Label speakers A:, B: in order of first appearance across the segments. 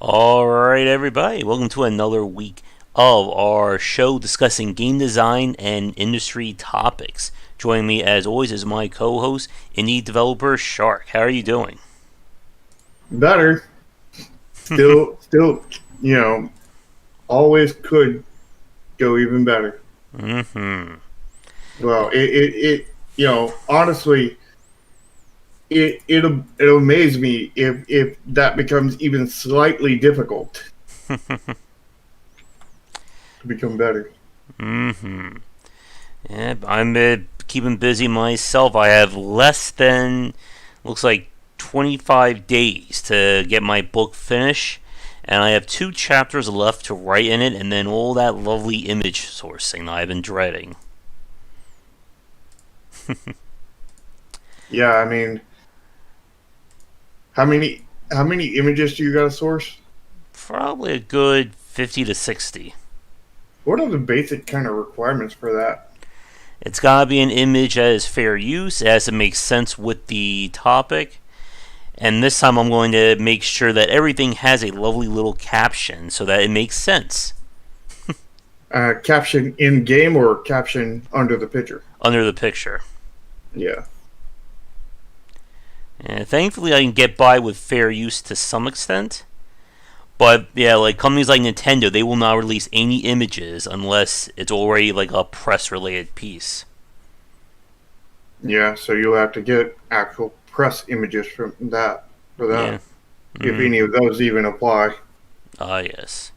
A: All right, everybody, welcome to another week of our show discussing game design and industry topics. Joining me, as always, is my co-host, indie developer Shark. How are you doing?
B: Better. Still, always could go even better.
A: Mm-hmm.
B: Well, honestly, it'll amaze me if that becomes even slightly difficult to become better.
A: Mm-hmm. Yeah, I'm keeping busy myself. I have less than, looks like 25 days to get my book finished. And I have 2 chapters left to write in it, and then all that lovely image sourcing that I've been dreading.
B: Yeah, I mean, how many images do you got to source?
A: Probably a good 50 to 60.
B: What are the basic kind of requirements for that?
A: It's gotta be an image that is fair use, it has to make sense with the topic. And this time I'm going to make sure that everything has a lovely little caption so that it makes sense
B: Caption in game or caption under the picture?
A: under the picture.
B: Yeah.
A: And thankfully I can get by with fair use to some extent. But yeah, like companies like Nintendo, they will not release any images unless it's already like a press related piece.
B: Yeah, so you'll have to get actual press images from that for
A: Yeah.
B: that, if
A: Mm.
B: any of those even apply.
A: Ah, yes.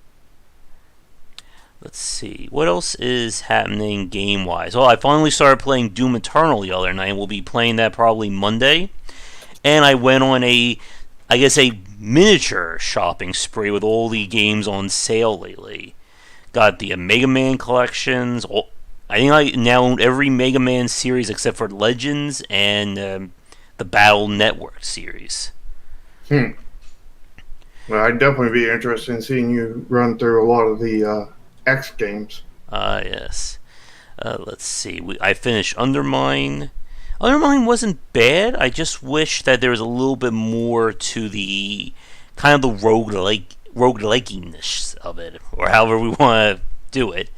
A: Let's see. What else is happening game wise? Well, I finally started playing Doom Eternal the other night, and we'll be playing that probably Monday. And I went on I guess, a miniature shopping spree with all the games on sale lately. Got the Mega Man collections. I think I now own every Mega Man series except for Legends and the Battle Network series.
B: Hmm. Well, I'd definitely be interested in seeing you run through a lot of the X games.
A: Ah, yes. Let's see. I finished Undermine. Undermine wasn't bad. I just wish that there was a little bit more to the kind of the roguelikiness of it, or however we want to do it.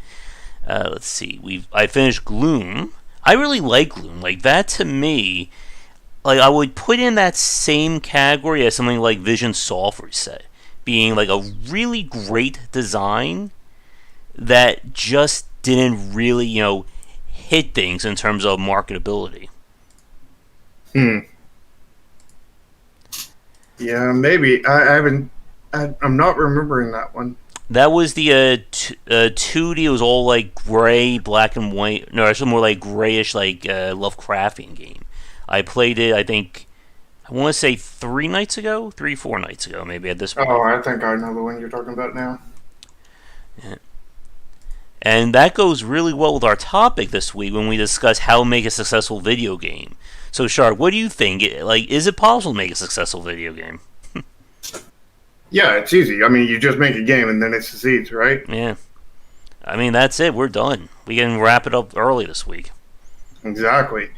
A: Let's see. I finished Gloom. I really like Gloom. Like that to me, like I would put in that same category as something like Vision Soft Reset, being like a really great design that just didn't really, hit things in terms of marketability.
B: Hmm. Yeah, maybe. I haven't. I'm not remembering that one.
A: That was the 2D. It was all like gray, black and white. No, it's more like grayish, like Lovecraftian game. I played it. I think I want to say 3 nights ago, 4 nights ago, maybe at this point.
B: Oh, I think I know the one you're talking about now.
A: Yeah. And that goes really well with our topic this week when we discuss how to make a successful video game. So, Shark, what do you think? Like, is it possible to make a successful video game?
B: Yeah, it's easy. I mean, you just make a game and then it succeeds, right?
A: Yeah. I mean, that's it. We're done. We can wrap it up early this week.
B: Exactly.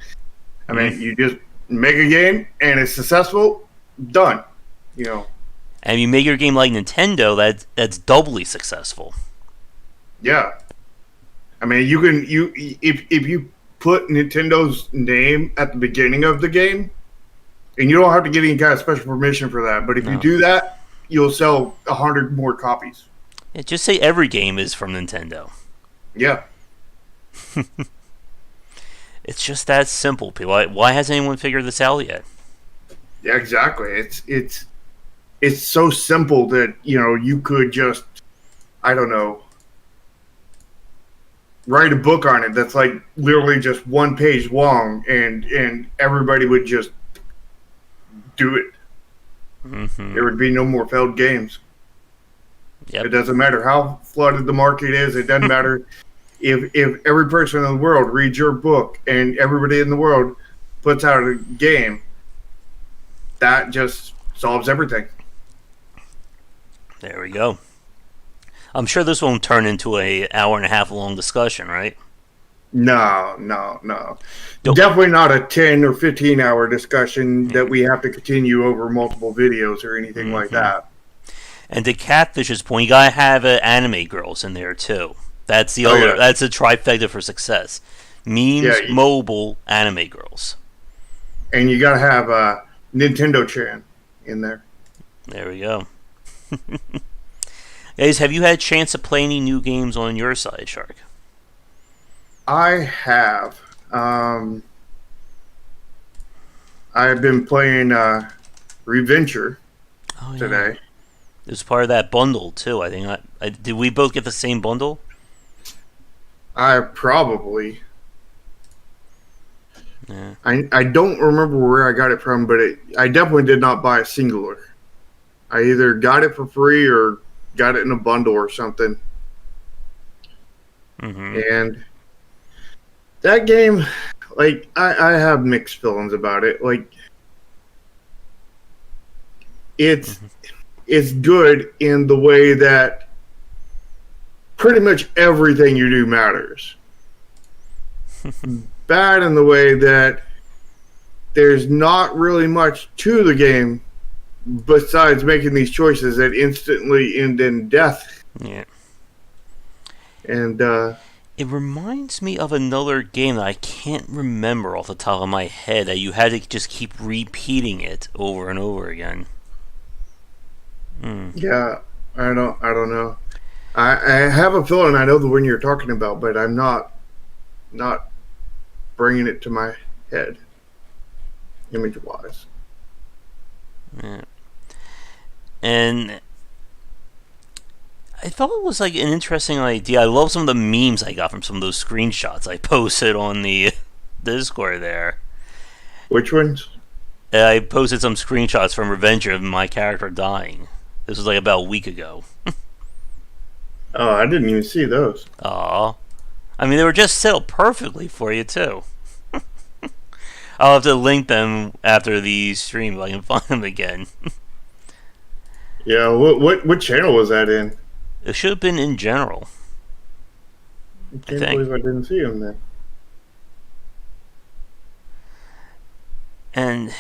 B: I
A: Mm.
B: mean, you just make a game and it's successful, done. You know,
A: And you make your game like Nintendo, that's doubly successful.
B: yeah. I mean, if you put Nintendo's name at the beginning of the game, and you don't have to get any kind of special permission for that, but if you
A: No.
B: do that, you'll sell 100 more copies.
A: Yeah, just say every game is from Nintendo.
B: Yeah,
A: It's just that simple, people. Why hasn't anyone figured this out yet?
B: yeah, exactly. It's so simple that you could just, I don't know, write a book on it that's like literally just one page long, and everybody would just do it.
A: Mm-hmm.
B: There would be no more failed games. It
A: Yep.
B: doesn't matter how flooded the market is. It doesn't matter if every person in the world reads your book and everybody in the world puts out a game. That just solves everything.
A: There we go. I'm sure this won't turn into a hour and a half long discussion, right?
B: No, no, no.
A: Don't-
B: Definitely not a 10 or 15 hour discussion that we have to continue over multiple videos or anything like
A: Mhm.
B: that.
A: And to Catfish's point, you gotta have anime girls in there too. That's the
B: Oh
A: other.
B: yeah,
A: That's a trifecta for success.
B: yeah,
A: Memes, mobile, anime girls.
B: and you gotta have Nintendo Chan in there.
A: There we go. Guys, have you had a chance to play any new games on your side, Shark?
B: I have. I've been playing Reventure
A: Oh, yeah.
B: today.
A: It was part of that bundle too. I think. Did we both get the same bundle?
B: I probably.
A: Yeah.
B: I don't remember where I got it from, but I definitely did not buy a singular. I either got it for free or got it in a bundle or something.
A: Mm-hmm.
B: And that game, like, I have mixed feelings about it. Like, it's good in the way that pretty much everything you do matters. Bad in the way that there's not really much to the game besides making these choices that instantly end in death.
A: Yeah.
B: And
A: it reminds me of another game that I can't remember off the top of my head that you had to just keep repeating it over and over again.
B: yeah, I don't know. I have a feeling I know the one you're talking about, but I'm not bringing it to my head image wise.
A: Yeah. And I thought it was like an interesting idea. I love some of the memes I got from some of those screenshots I posted on the Discord there.
B: Which ones?
A: I posted some screenshots from Revenge of my character dying. This was like about a week ago.
B: Oh, I didn't even see those.
A: Aw. I mean, they were just set up perfectly for you, too. I'll have to link them after the stream if I can find them again.
B: Yeah, what channel was that in?
A: It should have been in general.
B: I can't believe I didn't see them then.
A: And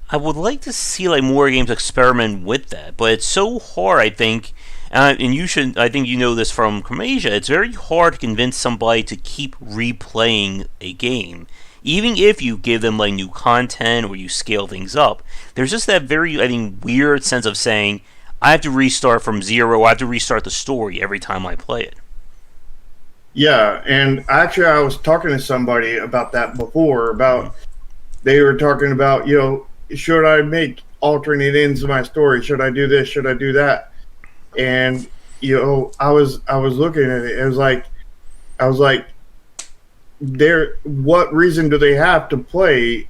A: I would like to see like more games experiment with that, but it's so hard, I think. And you should, I think you know this from Asia. It's very hard to convince somebody to keep replaying a game, even if you give them like new content or you scale things up. There's just that very, I think, weird sense of saying, I have to restart from zero. I have to restart the story every time I play it.
B: Yeah, and actually I was talking to somebody about that before, about they were talking about, should I make alternate ends of my story? Should I do this? Should I do that? And I was looking at it. I was like, what reason do they have to play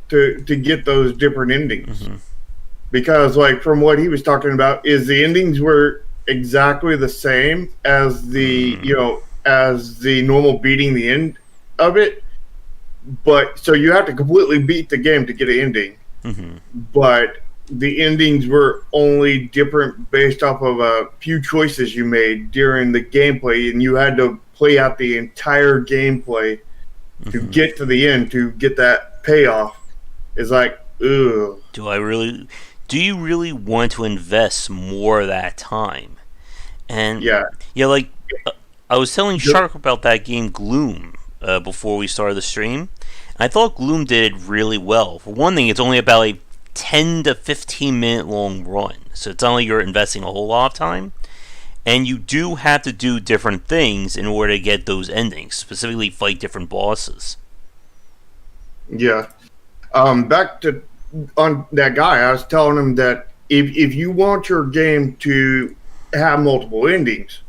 B: to get those different endings?
A: Mm-hmm.
B: Because like from what he was talking about, is the endings were exactly the same as the as the normal beating the end of it, but so you have to completely beat the game to get an ending.
A: Mm-hmm.
B: But the endings were only different based off of a few choices you made during the gameplay, and you had to play out the entire gameplay to get to the end to get that payoff. It's like, ugh.
A: Do you really want to invest more of that time? And
B: yeah,
A: like I was telling Shark about that game Gloom before we started the stream. I thought Gloom did it really well. For one thing, it's only about a 10 to 15 minute long run, so it's not like you're investing a whole lot of time, and you do have to do different things in order to get those endings, specifically fight different bosses.
B: Yeah. Back to on that guy, I was telling him that if you want your game to have multiple endings,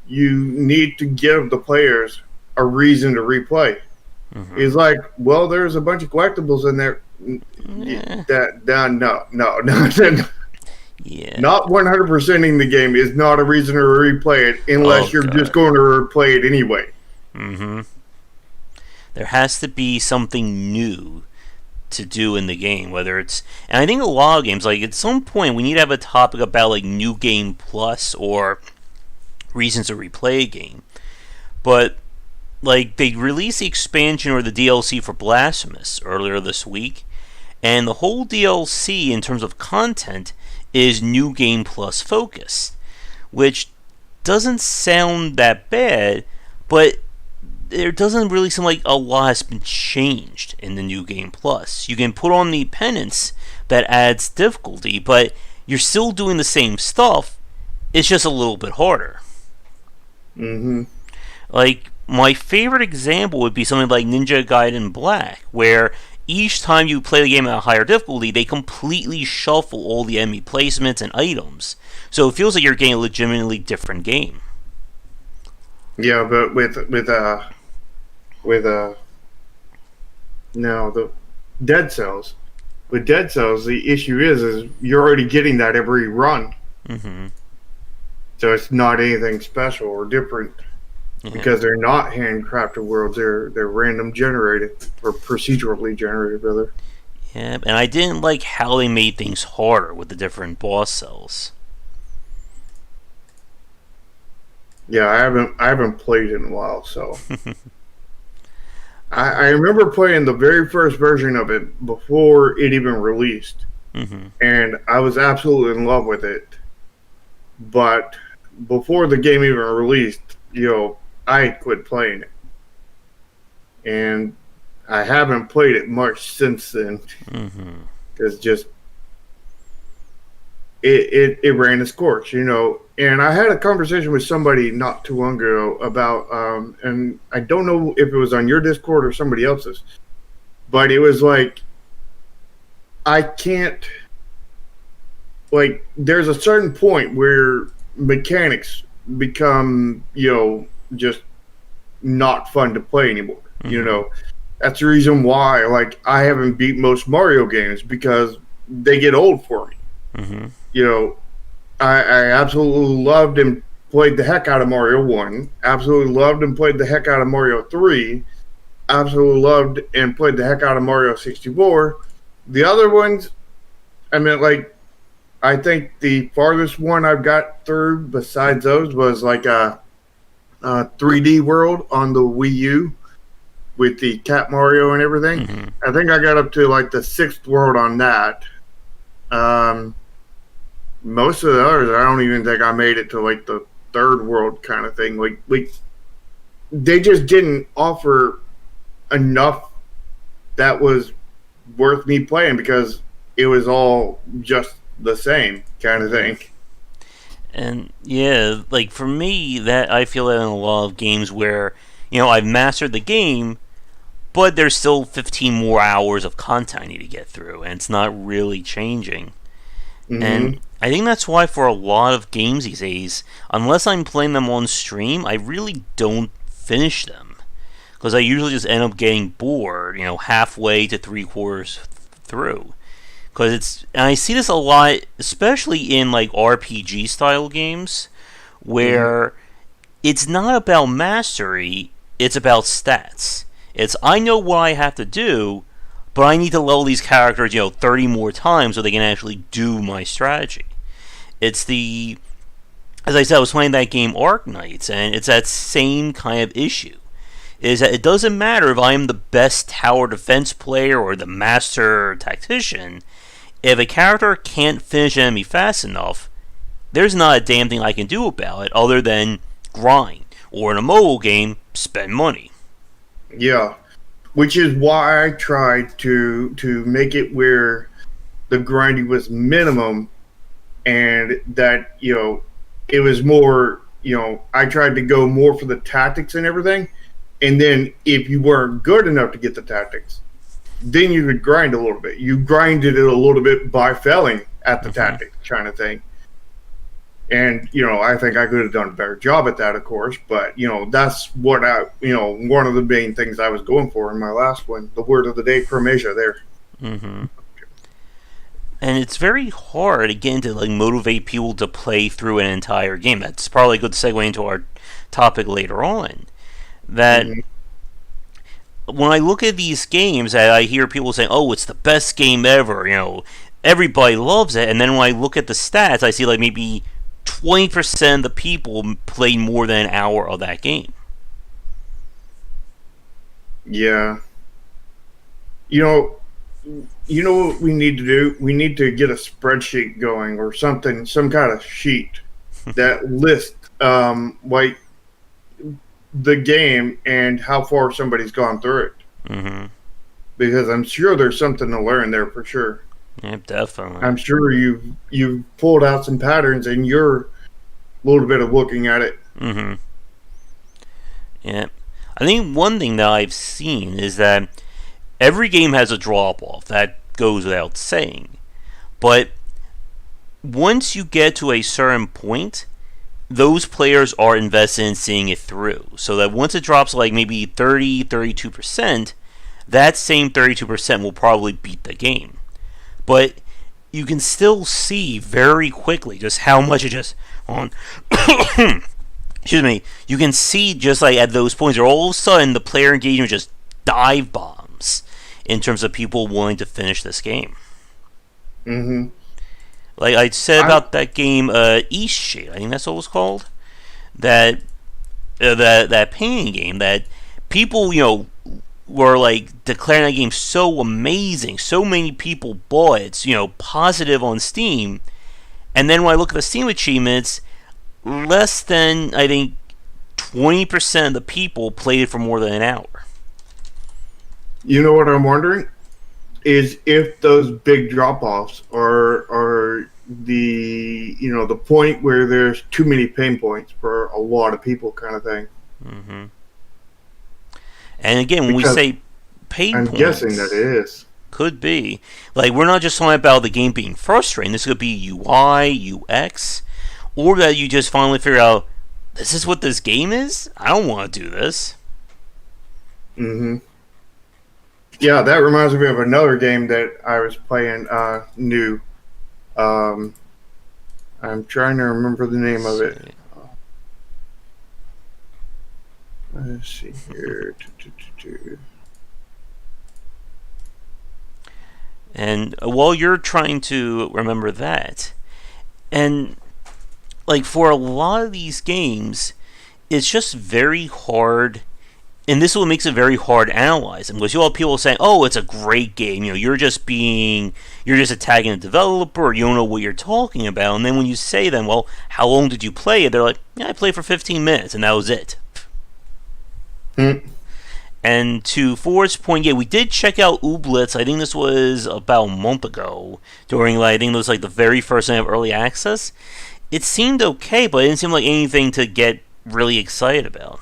B: you need to give the players a reason to replay. Mm-hmm. He's like, well, there's a bunch of collectibles in there.
A: Yeah.
B: No.
A: Yeah.
B: Not 100%ing the game is not a reason to replay it unless you're just going to replay it anyway.
A: Mm-hmm. There has to be something new to do in the game, whether it's, and I think a lot of games, like at some point we need to have a topic about like new game plus or reasons to replay a game. But like they released the expansion or the DLC for Blasphemous earlier this week, and the whole DLC in terms of content is New Game Plus focused, which doesn't sound that bad, but there doesn't really seem like a lot has been changed in the New Game Plus. You can put on the penance that adds difficulty, but you're still doing the same stuff. It's just a little bit harder.
B: Mm-hmm.
A: Like, my favorite example would be something like Ninja Gaiden Black, where each time you play the game at a higher difficulty, they completely shuffle all the enemy placements and items. So it feels like you're getting a legitimately different game.
B: Yeah, but no, the Dead Cells. With Dead Cells, the issue is you're already getting that every run.
A: Mm-hmm.
B: So it's not anything special or different.
A: Yeah.
B: Because they're not handcrafted worlds, they're random generated, or procedurally generated, rather.
A: Yeah, and I didn't like how they made things harder with the different boss cells.
B: Yeah, I haven't played in a while, so I remember playing the very first version of it before it even released,
A: Mm-hmm.
B: and I was absolutely in love with it. But before the game even released, I quit playing it, and I haven't played it much since then.
A: Mm-hmm.
B: Because just it ran its course, And I had a conversation with somebody not too long ago about, and I don't know if it was on your Discord or somebody else's, but it was like, I can't, like, there's a certain point where mechanics become, just not fun to play anymore.
A: Mm-hmm.
B: That's the reason why, like, I haven't beat most Mario games, because they get old for me.
A: Mm-hmm.
B: I absolutely loved and played the heck out of Mario 1. Absolutely loved and played the heck out of Mario 3. Absolutely loved and played the heck out of Mario 64. The other ones, I mean, like, I think the farthest one I've got through besides those was like a 3D World on the Wii U with the Cat Mario and everything.
A: Mm-hmm.
B: I think I got up to like the 6th world on that. Most of the others, I don't even think I made it to like the 3rd world kind of thing. Like they just didn't offer enough that was worth me playing, because it was all just the same kind of thing.
A: And yeah, like for me, that I feel that in a lot of games where I've mastered the game, but there's still 15 more hours of content I need to get through, and it's not really changing.
B: Mm-hmm.
A: And I think that's why for a lot of games these days, unless I'm playing them on stream, I really don't finish them. Because I usually just end up getting bored, halfway to 3/4 through. And I see this a lot, especially in like RPG style games, where it's not about mastery, it's about stats. It's, I know what I have to do, but I need to level these characters, 30 more times so they can actually do my strategy. As I said, I was playing that game Arc Knights, and it's that same kind of issue. Is that it doesn't matter if I am the best tower defense player or the master tactician. If a character can't finish an enemy fast enough, there's not a damn thing I can do about it other than grind. Or in a mobile game, spend money.
B: Yeah. Which is why I tried to make it where the grinding was minimum, and that, it was more, I tried to go more for the tactics and everything. And then if you weren't good enough to get the tactics, then you could grind a little bit. You grinded it a little bit by failing at the tactics kind of thing. And, I think I could have done a better job at that, of course. But, that's what one of the main things I was going for in my last one. The word of the day, Chromasia, there.
A: Mm-hmm. And it's very hard, again, to like motivate people to play through an entire game. That's probably a good segue into our topic later on. That when I look at these games, I hear people saying, "Oh, it's the best game ever." Everybody loves it. And then when I look at the stats, I see like maybe 20% of the people played more than an hour of that game.
B: Yeah. you know what we need to do? We need to get a spreadsheet going or something, some kind of sheet that lists like the game and how far somebody's gone through it.
A: Mm-hmm.
B: Because I'm sure there's something to learn there for sure.
A: Yeah, definitely.
B: I'm sure you've pulled out some patterns and you're a little bit of looking at it.
A: Mm-hmm. Yeah. I think one thing that I've seen is that every game has a drop off. That goes without saying. But once you get to a certain point, those players are invested in seeing it through. So that once it drops like maybe 30, 32%, that same 32% will probably beat the game. But you can still see very quickly just how much it just on excuse me, you can see just like at those points where all of a sudden the player engagement just dive bombs in terms of people willing to finish this game.
B: Mm-hmm.
A: Like I said about that game, Eastshade, I think that's what it was called. That that painting game that people were like declaring that game so amazing, so many people bought it, it's positive on Steam, and then when I look at the Steam achievements, less than I think 20% of the people played it for more than an hour.
B: You know what I'm wondering is if those big drop-offs are the point where there's too many pain points for a lot of people, kind of thing.
A: Mm-hmm. And again, when
B: Because
A: we say pain
B: I'm
A: points,
B: guessing that it is.
A: could be like we're not just talking about the game being frustrating. This could be UI, UX, or that you just finally figure out this is what this game is. I don't want to do this.
B: Mm-hmm. Yeah, that reminds me of another game that I was playing new. I'm trying to remember the name of it. Let's see here.
A: And while you're trying to remember that, and like for a lot of these games, it's just very hard. And this is what makes it very hard to analyze them, because you'll have people saying, "Oh, it's a great game." You're just attacking the developer. Or you don't know what you're talking about. And then when you say them, "Well, how long did you play it?" They're like, "Yeah, I played for 15 minutes, and that was it." And to Ford's point, yeah, we did check out Ooblets. I think this was about a month ago, during I think it was like the very first night of early access. It seemed okay, but it didn't seem like anything to get really excited about.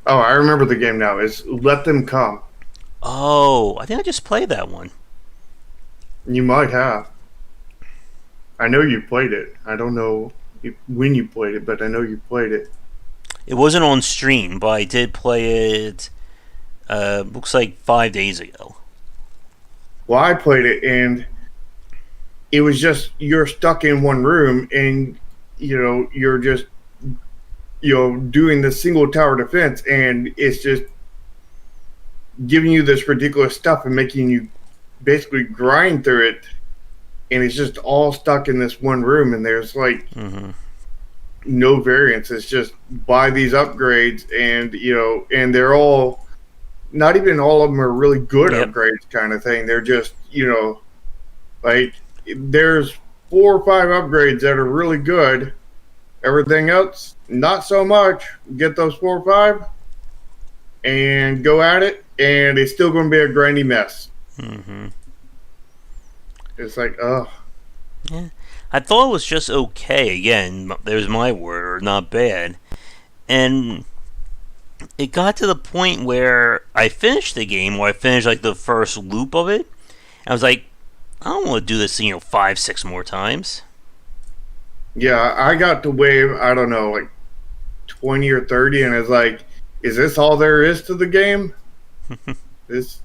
B: Oh, I remember the game now. It's Let Them Come.
A: Oh, I think I just played that one.
B: You might have. I know you played it. I don't know when you played it, but I know you played it.
A: It wasn't on stream, but I did play it. Looks like 5 days ago.
B: Well, I played it, and it was just you're stuck in one room, and you're just doing the single tower defense, and it's just giving you this ridiculous stuff and making you basically grind through it, and it's just all stuck in this one room, and there's like no variance. It's just buy these upgrades, and they're all not even all of them are really good upgrades kind of thing. They're just like there's 4 or 5 upgrades that are really good. Everything else, not so much. Get those 4 or 5 and go at it, and it's still going to be a grindy mess.
A: Mm-hmm.
B: It's like, oh.
A: Yeah. I thought it was just okay. Again, there's my word, not bad. And it got to the point where I finished the game, where I finished like the first loop of it. I was like, I don't want to do this, 5, 6 more times.
B: Yeah, I got to wave, I don't know, like 20 or 30, and it's like, is this all there is to the game? This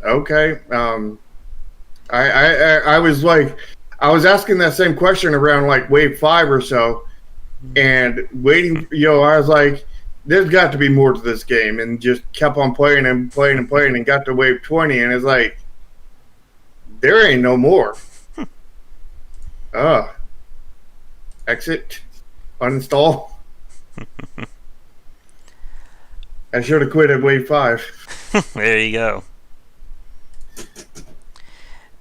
B: okay. I was like, I was asking that same question around like wave 5 or so, and waiting. I was like, there's got to be more to this game, and just kept on playing and playing and playing, and got to wave 20, and it's like, there ain't no more. Exit, uninstall. I should have quit at wave 5.
A: There you go.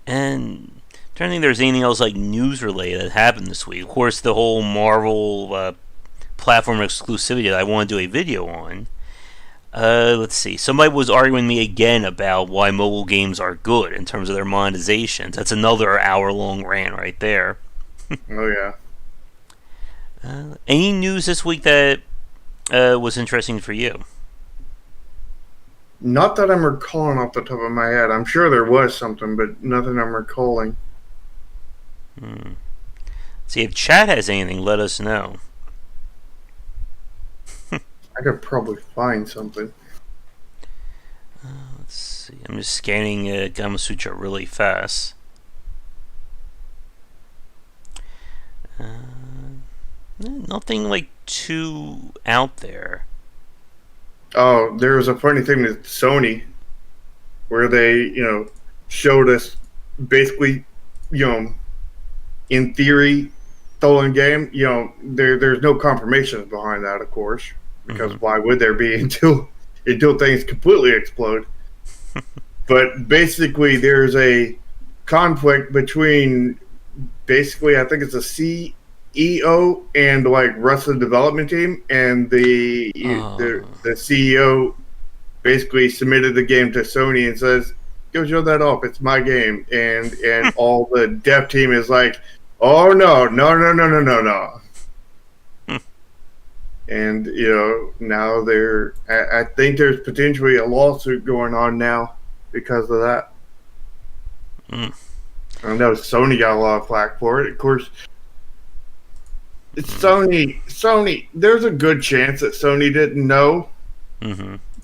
A: And I don't think there's anything else like news related that happened this week. Of course, the whole Marvel platform exclusivity that I want to do a video on. Let's see. Somebody was arguing with me again about why mobile games are good in terms of their monetizations. That's another hour-long rant right there.
B: Oh yeah.
A: Any news this week that was interesting for you?
B: Not that I'm recalling off the top of my head. I'm sure there was something, but nothing I'm recalling.
A: See, if chat has anything, let us know.
B: I could probably find something.
A: Let's see. I'm just scanning Gamasutra really fast. Nothing like too out there.
B: Oh, there was a funny thing with Sony where they, showed us basically, in theory, stolen game. There's no confirmations behind that, of course, because why would there be until things completely explode? But basically, there's a conflict between basically, I think it's a CEO and like rest of the development team, and the CEO basically submitted the game to Sony and says, "Go show that off. It's my game." And all the dev team is like, "Oh no. And now I think there's potentially a lawsuit going on now because of that. I know Sony got a lot of flack for it. Of course, it's Sony. There's a good chance that Sony didn't know.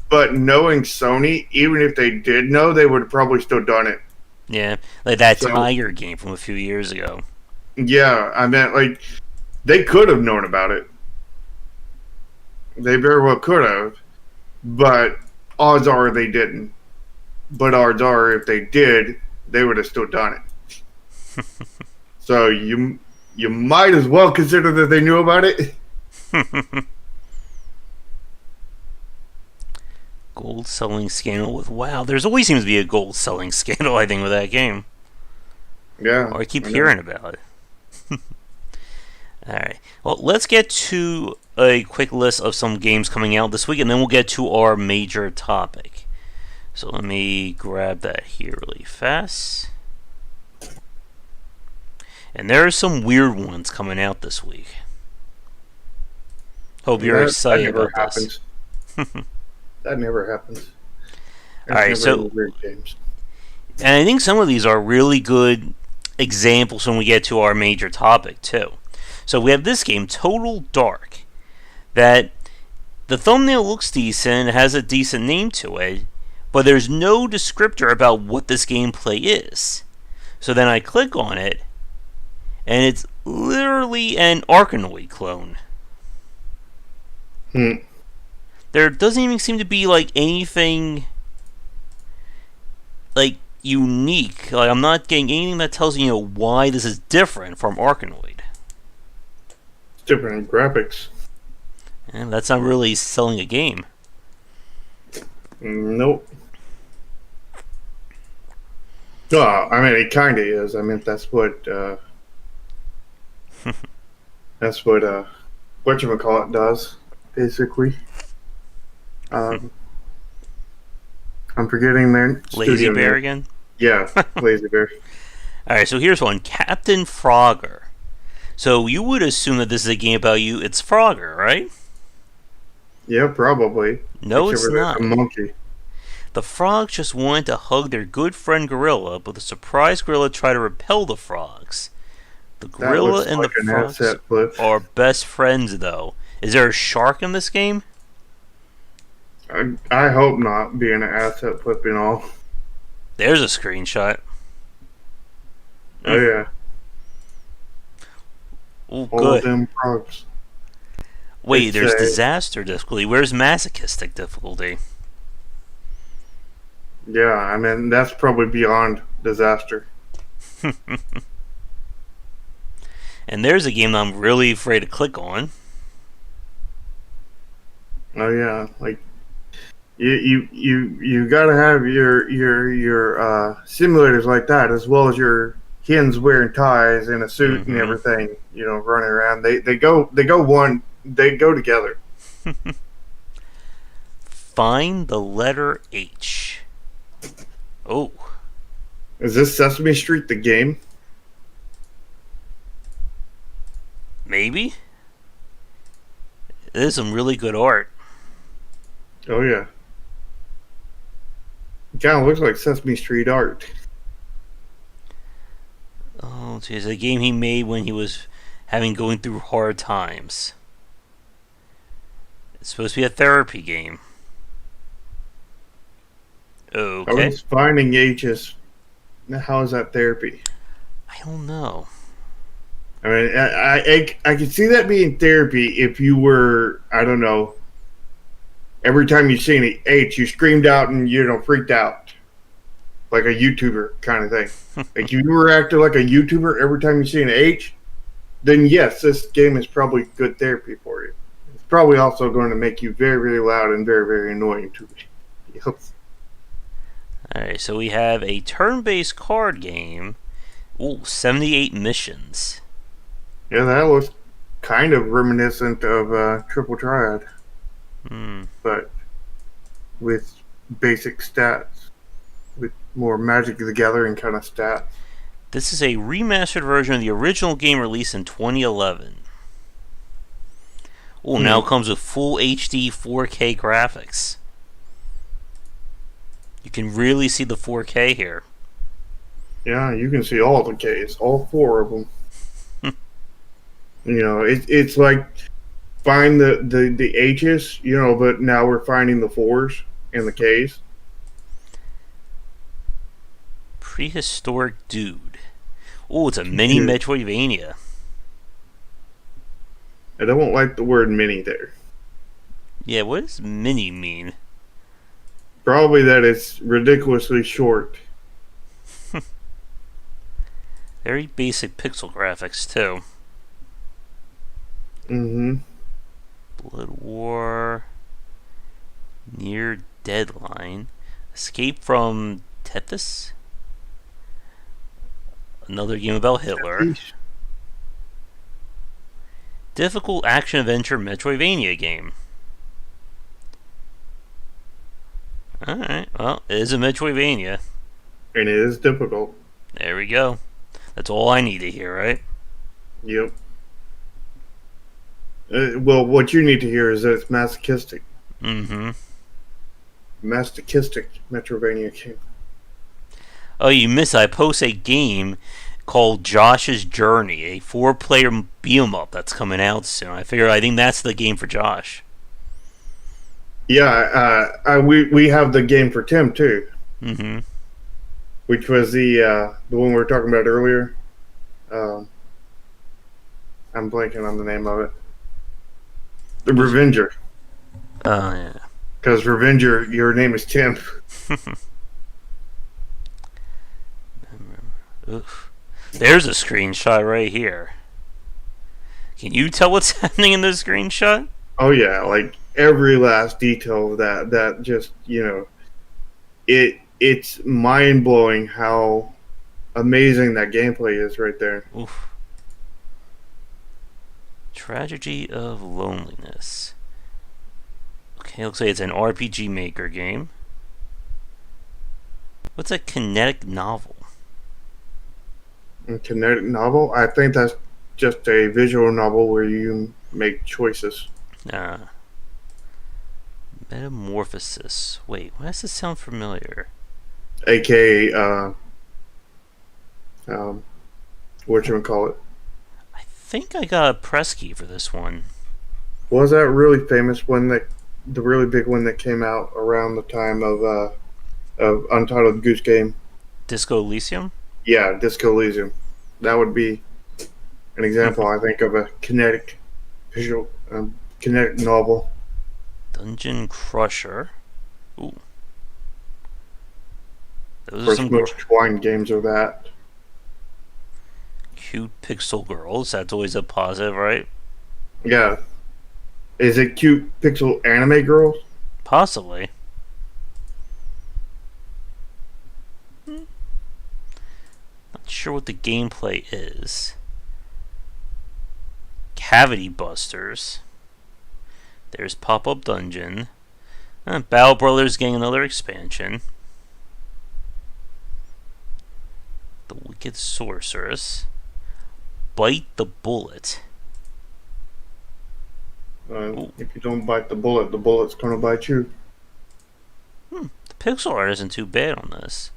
B: But knowing Sony, even if they did know, they would have probably still done it.
A: Yeah, like that Tiger game from a few years ago.
B: Yeah, I meant like they could have known about it. They very well could have, but odds are they didn't. But odds are if they did, they would have still done it. So you might as well consider that they knew about it.
A: Gold selling scandal with WoW. There's always seems to be a gold selling scandal, I think, with that game.
B: Yeah.
A: Or I keep hearing about it. Alright. Well, let's get to a quick list of some games coming out this week, and then we'll get to our major topic. So let me grab that here really fast. And there are some weird ones coming out this week. Hope you're excited about this.
B: That never happens.
A: Alright, so
B: weird games.
A: And I think some of these are really good examples when we get to our major topic too. So we have this game, Total Dark, that the thumbnail looks decent, it has a decent name to it, but there's no descriptor about what this gameplay is. So then I click on it, and it's literally an Arkanoid clone. There doesn't even seem to be like anything like unique. Like I'm not getting anything that tells you why this is different from Arkanoid.
B: It's different in graphics.
A: And that's not really selling a game.
B: Nope. Well, I mean, it kind of is. I mean, that's what whatchamacallit does, basically. I'm forgetting their
A: Lazy Bear again?
B: Yeah, Lazy Bear.
A: Alright, so here's one. Captain Frogger. So you would assume that this is a game about you. It's Frogger, right?
B: Yeah, probably.
A: No, it's not.
B: A monkey.
A: The frogs just wanted to hug their good friend Gorilla, but the surprised Gorilla tried to repel the frogs. The Gorilla and the frogs are best friends, though. Is there a shark in this game?
B: I hope not, being an asset flip and all.
A: There's a screenshot.
B: Oh, yeah.
A: Oh,
B: all
A: good.
B: Of them frogs.
A: Wait, there's disaster difficulty. Where's masochistic difficulty?
B: Yeah, I mean, that's probably beyond disaster.
A: And there's a game that I'm really afraid to click on.
B: Oh, yeah. Like, You gotta have your simulators like that, as well as your hens wearing ties and a suit and
A: Mm-hmm.
B: everything. Running around. They go together.
A: Find the letter H. Oh,
B: Is this Sesame Street the game?
A: maybe? It is some really good art.
B: Oh yeah, it kind of looks like Sesame Street art.
A: Oh, it's a game he made when he was going through hard times. It's supposed to be a therapy game.
B: I
A: Okay.
B: was finding ages. How is that therapy?
A: I don't know.
B: I mean, I could see that being therapy if you were, I don't know, every time you see an H, you screamed out and freaked out like a YouTuber kind of thing. Like if you were acting like a YouTuber every time you see an H, then yes, this game is probably good therapy for you. It's probably also going to make you very, very loud and very, very annoying to me.
A: Alright, so we have a turn based card game. Ooh, 78 missions.
B: Yeah, that looks kind of reminiscent of Triple Triad,
A: Hmm.
B: but with basic stats, with more Magic the Gathering kind of stats.
A: This is a remastered version of the original game released in 2011. Oh, now it comes with full HD 4K graphics. You can really see the 4K here.
B: Yeah, you can see all the Ks, all four of them. It's like find the H's, but now we're finding the fours and the Ks.
A: Prehistoric Dude. Oh, it's a mini
B: Yeah.
A: Metroidvania.
B: I don't like the word mini there.
A: Yeah, what does mini mean?
B: Probably that it's ridiculously short.
A: Very basic pixel graphics, too.
B: Mm-hmm.
A: Blood War. Near Deadline. Escape from Tethys? Another game about Hitler. Difficult action adventure Metroidvania game. Alright, well, it is a Metroidvania.
B: And it is difficult.
A: There we go. That's all I need to hear, right?
B: Yep. Well, what you need to hear is that it's masochistic.
A: Mm-hmm.
B: Masochistic Metrovania game.
A: Oh, you missed. I post a game called Josh's Journey, a 4-player beat 'em up that's coming out soon. I think that's the game for Josh.
B: Yeah, we have the game for Tim too,
A: Mm-hmm.
B: which was the one we were talking about earlier. Um, I'm blanking on the name of it. The Revenger.
A: Oh, yeah.
B: Because Revenger, your name is Tim.
A: Oof. There's a screenshot right here. Can you tell what's happening in this screenshot?
B: Oh yeah, like every last detail of that just it's mind blowing how amazing that gameplay is right there.
A: Oof. Tragedy of Loneliness. Okay, looks like it's an RPG Maker game. What's a kinetic novel?
B: A kinetic novel, I think that's just a visual novel where you make choices.
A: Metamorphosis. Wait, why does this sound familiar?
B: AKA, what you call it?
A: I think I got a press key for this one.
B: Was that really famous one the really big one that came out around the time of Untitled Goose Game?
A: Disco Elysium?
B: Yeah, Disco Elysium. That would be an example, I think, of a kinetic visual, kinetic novel.
A: Dungeon Crusher. Ooh. Those
B: Of
A: are
B: course,
A: some
B: most Twine games are that.
A: cute pixel girls. That's always a positive, right?
B: Yeah. Is it cute pixel anime girls?
A: Possibly. sure what the gameplay is. Cavity Busters. There's Pop-Up Dungeon. Battle Brothers getting another expansion. The Wicked Sorceress. Bite the Bullet.
B: If you don't bite the bullet's gonna bite you.
A: The pixel art isn't too bad on this.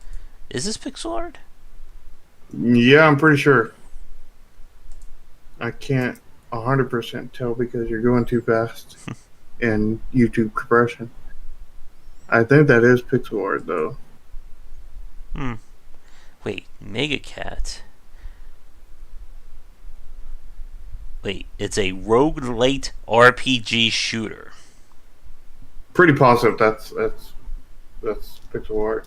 A: Is this pixel art?
B: Yeah, I'm pretty sure. I can't 100% tell because you're going too fast in YouTube compression. I think that is pixel art, though.
A: Wait, Mega Cat. Wait, it's a roguelite RPG shooter.
B: Pretty positive that's pixel art.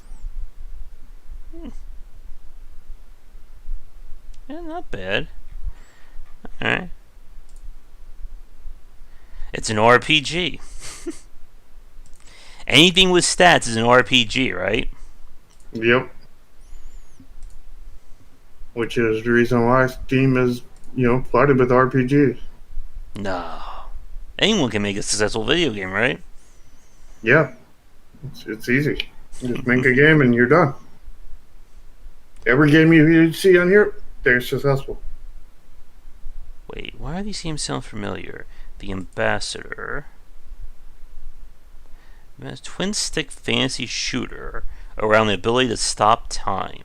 A: Yeah, not bad. Alright. It's an RPG. Anything with stats is an RPG, right?
B: Yep. Which is the reason why Steam is, flooded with RPGs.
A: No. Anyone can make a successful video game, right?
B: Yeah. It's easy. You just make a game and you're done. Every game you see on here, they're successful.
A: Wait, why are these games sound familiar? The Ambassador. Twin stick fantasy shooter around the ability to stop time.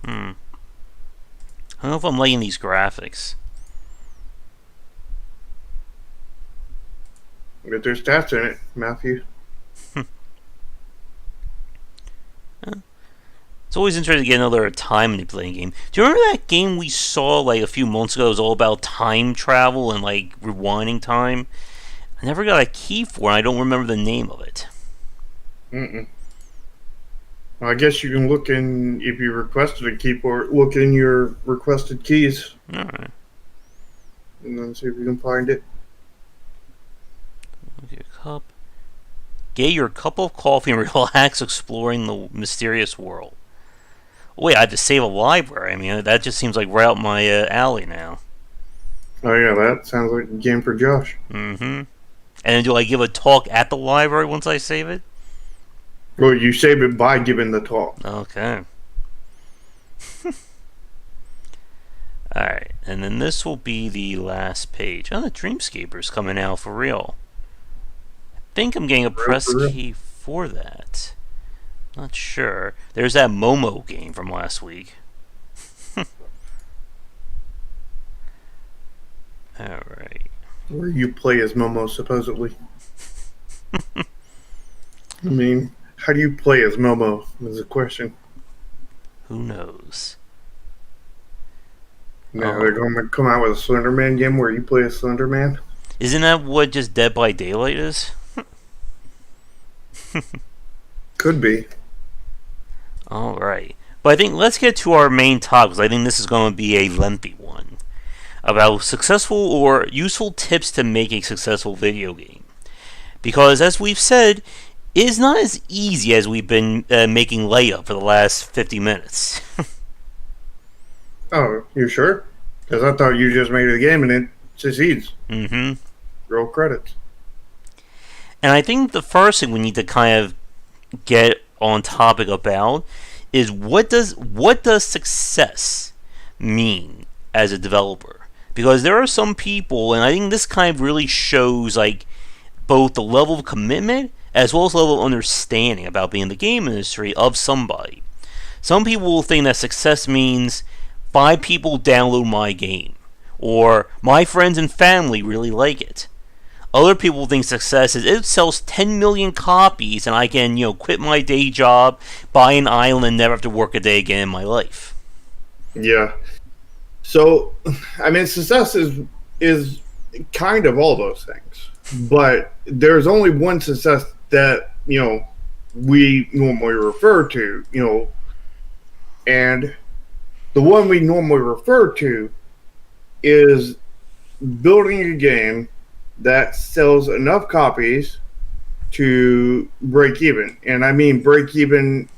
A: I don't know if I'm liking these graphics.
B: But there's stats in it, Matthew.
A: It's always interesting to get another time manipulating game. Do you remember that game we saw like a few months ago? It was all about time travel and like rewinding time. I never got a key for it. And I don't remember the name of it.
B: Well, I guess you can look in, if you requested a key for it, look in your requested keys.
A: Alright.
B: And then see if you can find it.
A: Get a cup. Get your cup of coffee and relax exploring the mysterious world. Wait, I have to save a library. I mean, that just seems like right up my alley now.
B: Oh yeah, that sounds like a game for Josh.
A: And then do I give a talk at the library once I save it?
B: Well, you save it by giving the talk.
A: Okay. Alright, and then this will be the last page. Oh, the Dreamscaper's coming out for real. I think I'm getting a press key for that. Not sure. There's that Momo game from last week. Alright.
B: Where you play as Momo, supposedly. I mean, how do you play as Momo is a question.
A: Who knows?
B: Now they're going to come out with a Slender Man game where you play as Slender Man?
A: Isn't that what just Dead by Daylight is?
B: Could be.
A: Alright. But I think let's get to our main topic, because I think this is going to be a lengthy one. About successful or useful tips to make a successful video game. Because as we've said, it is not as easy as we've been making layup for the last 50 minutes.
B: Oh, you sure? Because I thought you just made a game and it succeeds. Roll credits.
A: And I think the first thing we need to kind of get on topic about is what does success mean as a developer? Because there are some people, and I think this kind of really shows like both the level of commitment as well as the level of understanding about being in the game industry of somebody. Some people will think that success means 5 people download my game, or my friends and family really like it. Other people think success is it sells 10 million copies and I can, quit my day job, buy an island, and never have to work a day again in my life.
B: Yeah. So, I mean, success is kind of all those things. But there's only one success that, we normally refer to, and the one we normally refer to is building a game that sells enough copies to break even. And I mean break even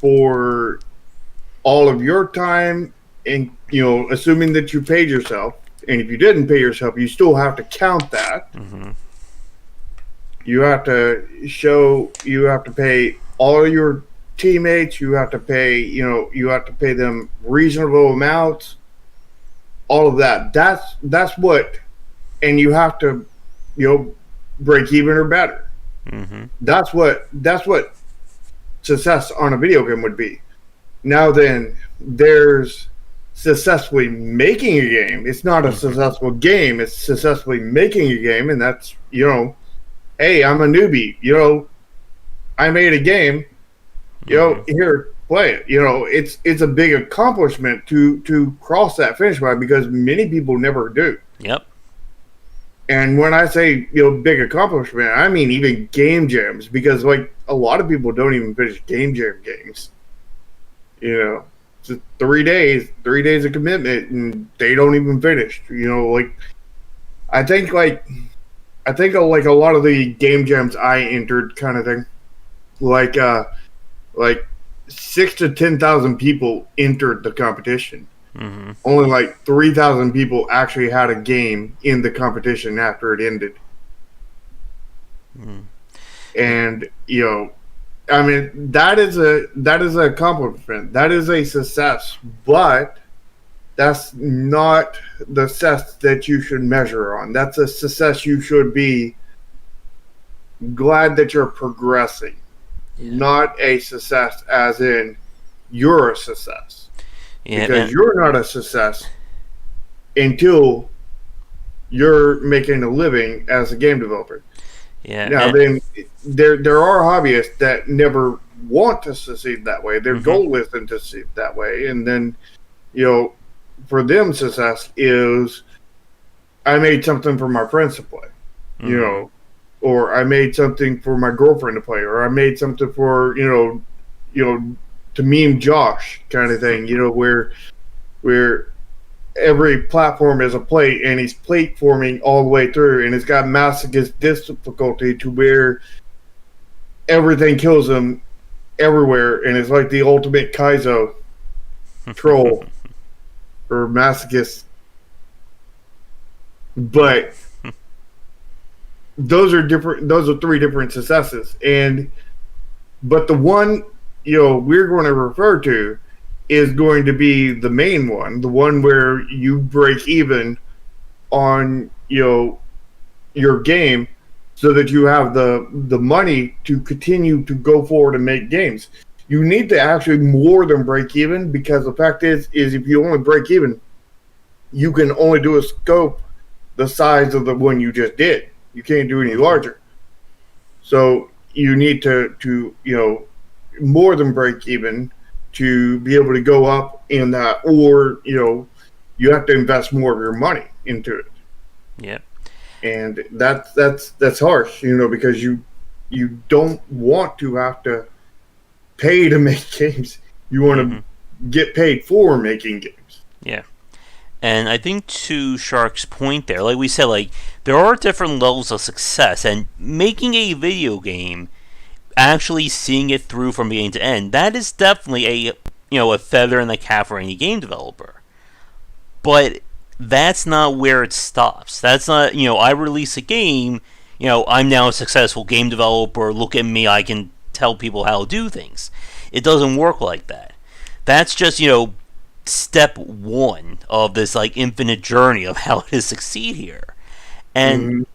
B: for all of your time, and assuming that you paid yourself, and if you didn't pay yourself, you still have to count that.
A: Mm-hmm.
B: You have to show, you have to pay all your teammates, you have to pay, you have to pay them reasonable amounts, all of that. That's what, and you have to, break even or better.
A: Mm-hmm.
B: That's what success on a video game would be. Now then, there's successfully making a game. It's not a successful game. It's successfully making a game, and that's, hey, I'm a newbie. I made a game. Here, play it. It's a big accomplishment to cross that finish line, because many people never do.
A: Yep.
B: And when I say big accomplishment, I mean even game jams, because like a lot of people don't even finish game jam games. It's 3 days of commitment, and they don't even finish. I think like a lot of the game jams I entered, kind of thing, like 6,000 to 10,000 people entered the competition.
A: Mm-hmm.
B: Only like 3,000 people actually had a game in the competition after it ended.
A: Mm.
B: And I mean, that is an accomplishment. That is a success, but that's not the success that you should measure on. That's a success you should be glad that you're progressing, not a success as in you're a success.
A: Yeah,
B: because you're not a success until you're making a living as a game developer.
A: Yeah.
B: Now, then there are hobbyists that never want to succeed that way. Their goal isn't to succeed that way, and then for them, success is I made something for my friends to play, or I made something for my girlfriend to play, or I made something for to meme Josh, kind of thing. Where every platform is a plate, and he's plate forming all the way through, and it's got masochist difficulty to where everything kills him everywhere, and it's like the ultimate Kaizo troll or masochist. But those are different. Those are 3 different successes, but the one we're going to refer to is going to be the main one, the one where you break even on your game, so that you have the money to continue to go forward and make games. You need to actually more than break even, because the fact is if you only break even, you can only do a scope the size of the one you just did. You can't do any larger. So you need to more than break even to be able to go up in that, or you have to invest more of your money into it.
A: Yep.
B: And that's harsh, because you don't want to have to pay to make games. You want to get paid for making games.
A: Yeah. And I think to Shark's point there, like we said, like there are different levels of success, and making a video game, actually seeing it through from beginning to end, that is definitely a feather in the cap for any game developer. But that's not where it stops. That's not, I release a game, I'm now a successful game developer, look at me, I can tell people how to do things. It doesn't work like that. That's just, step 1 of this like infinite journey of how to succeed here. And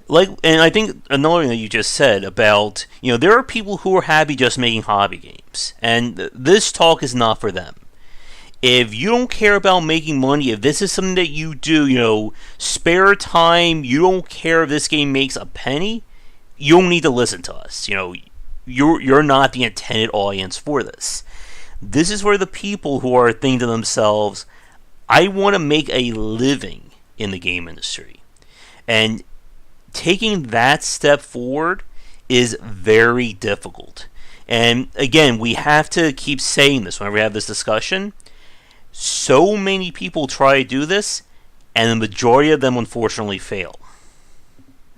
A: and I think another thing that you just said about, there are people who are happy just making hobby games, and this talk is not for them. If you don't care about making money, if this is something that you do, spare time, you don't care if this game makes a penny, you don't need to listen to us. You're not the intended audience for this. This is where the people who are thinking to themselves, I want to make a living in the game industry. And taking that step forward is very difficult. And again, we have to keep saying this whenever we have this discussion. So many people try to do this, and the majority of them unfortunately fail.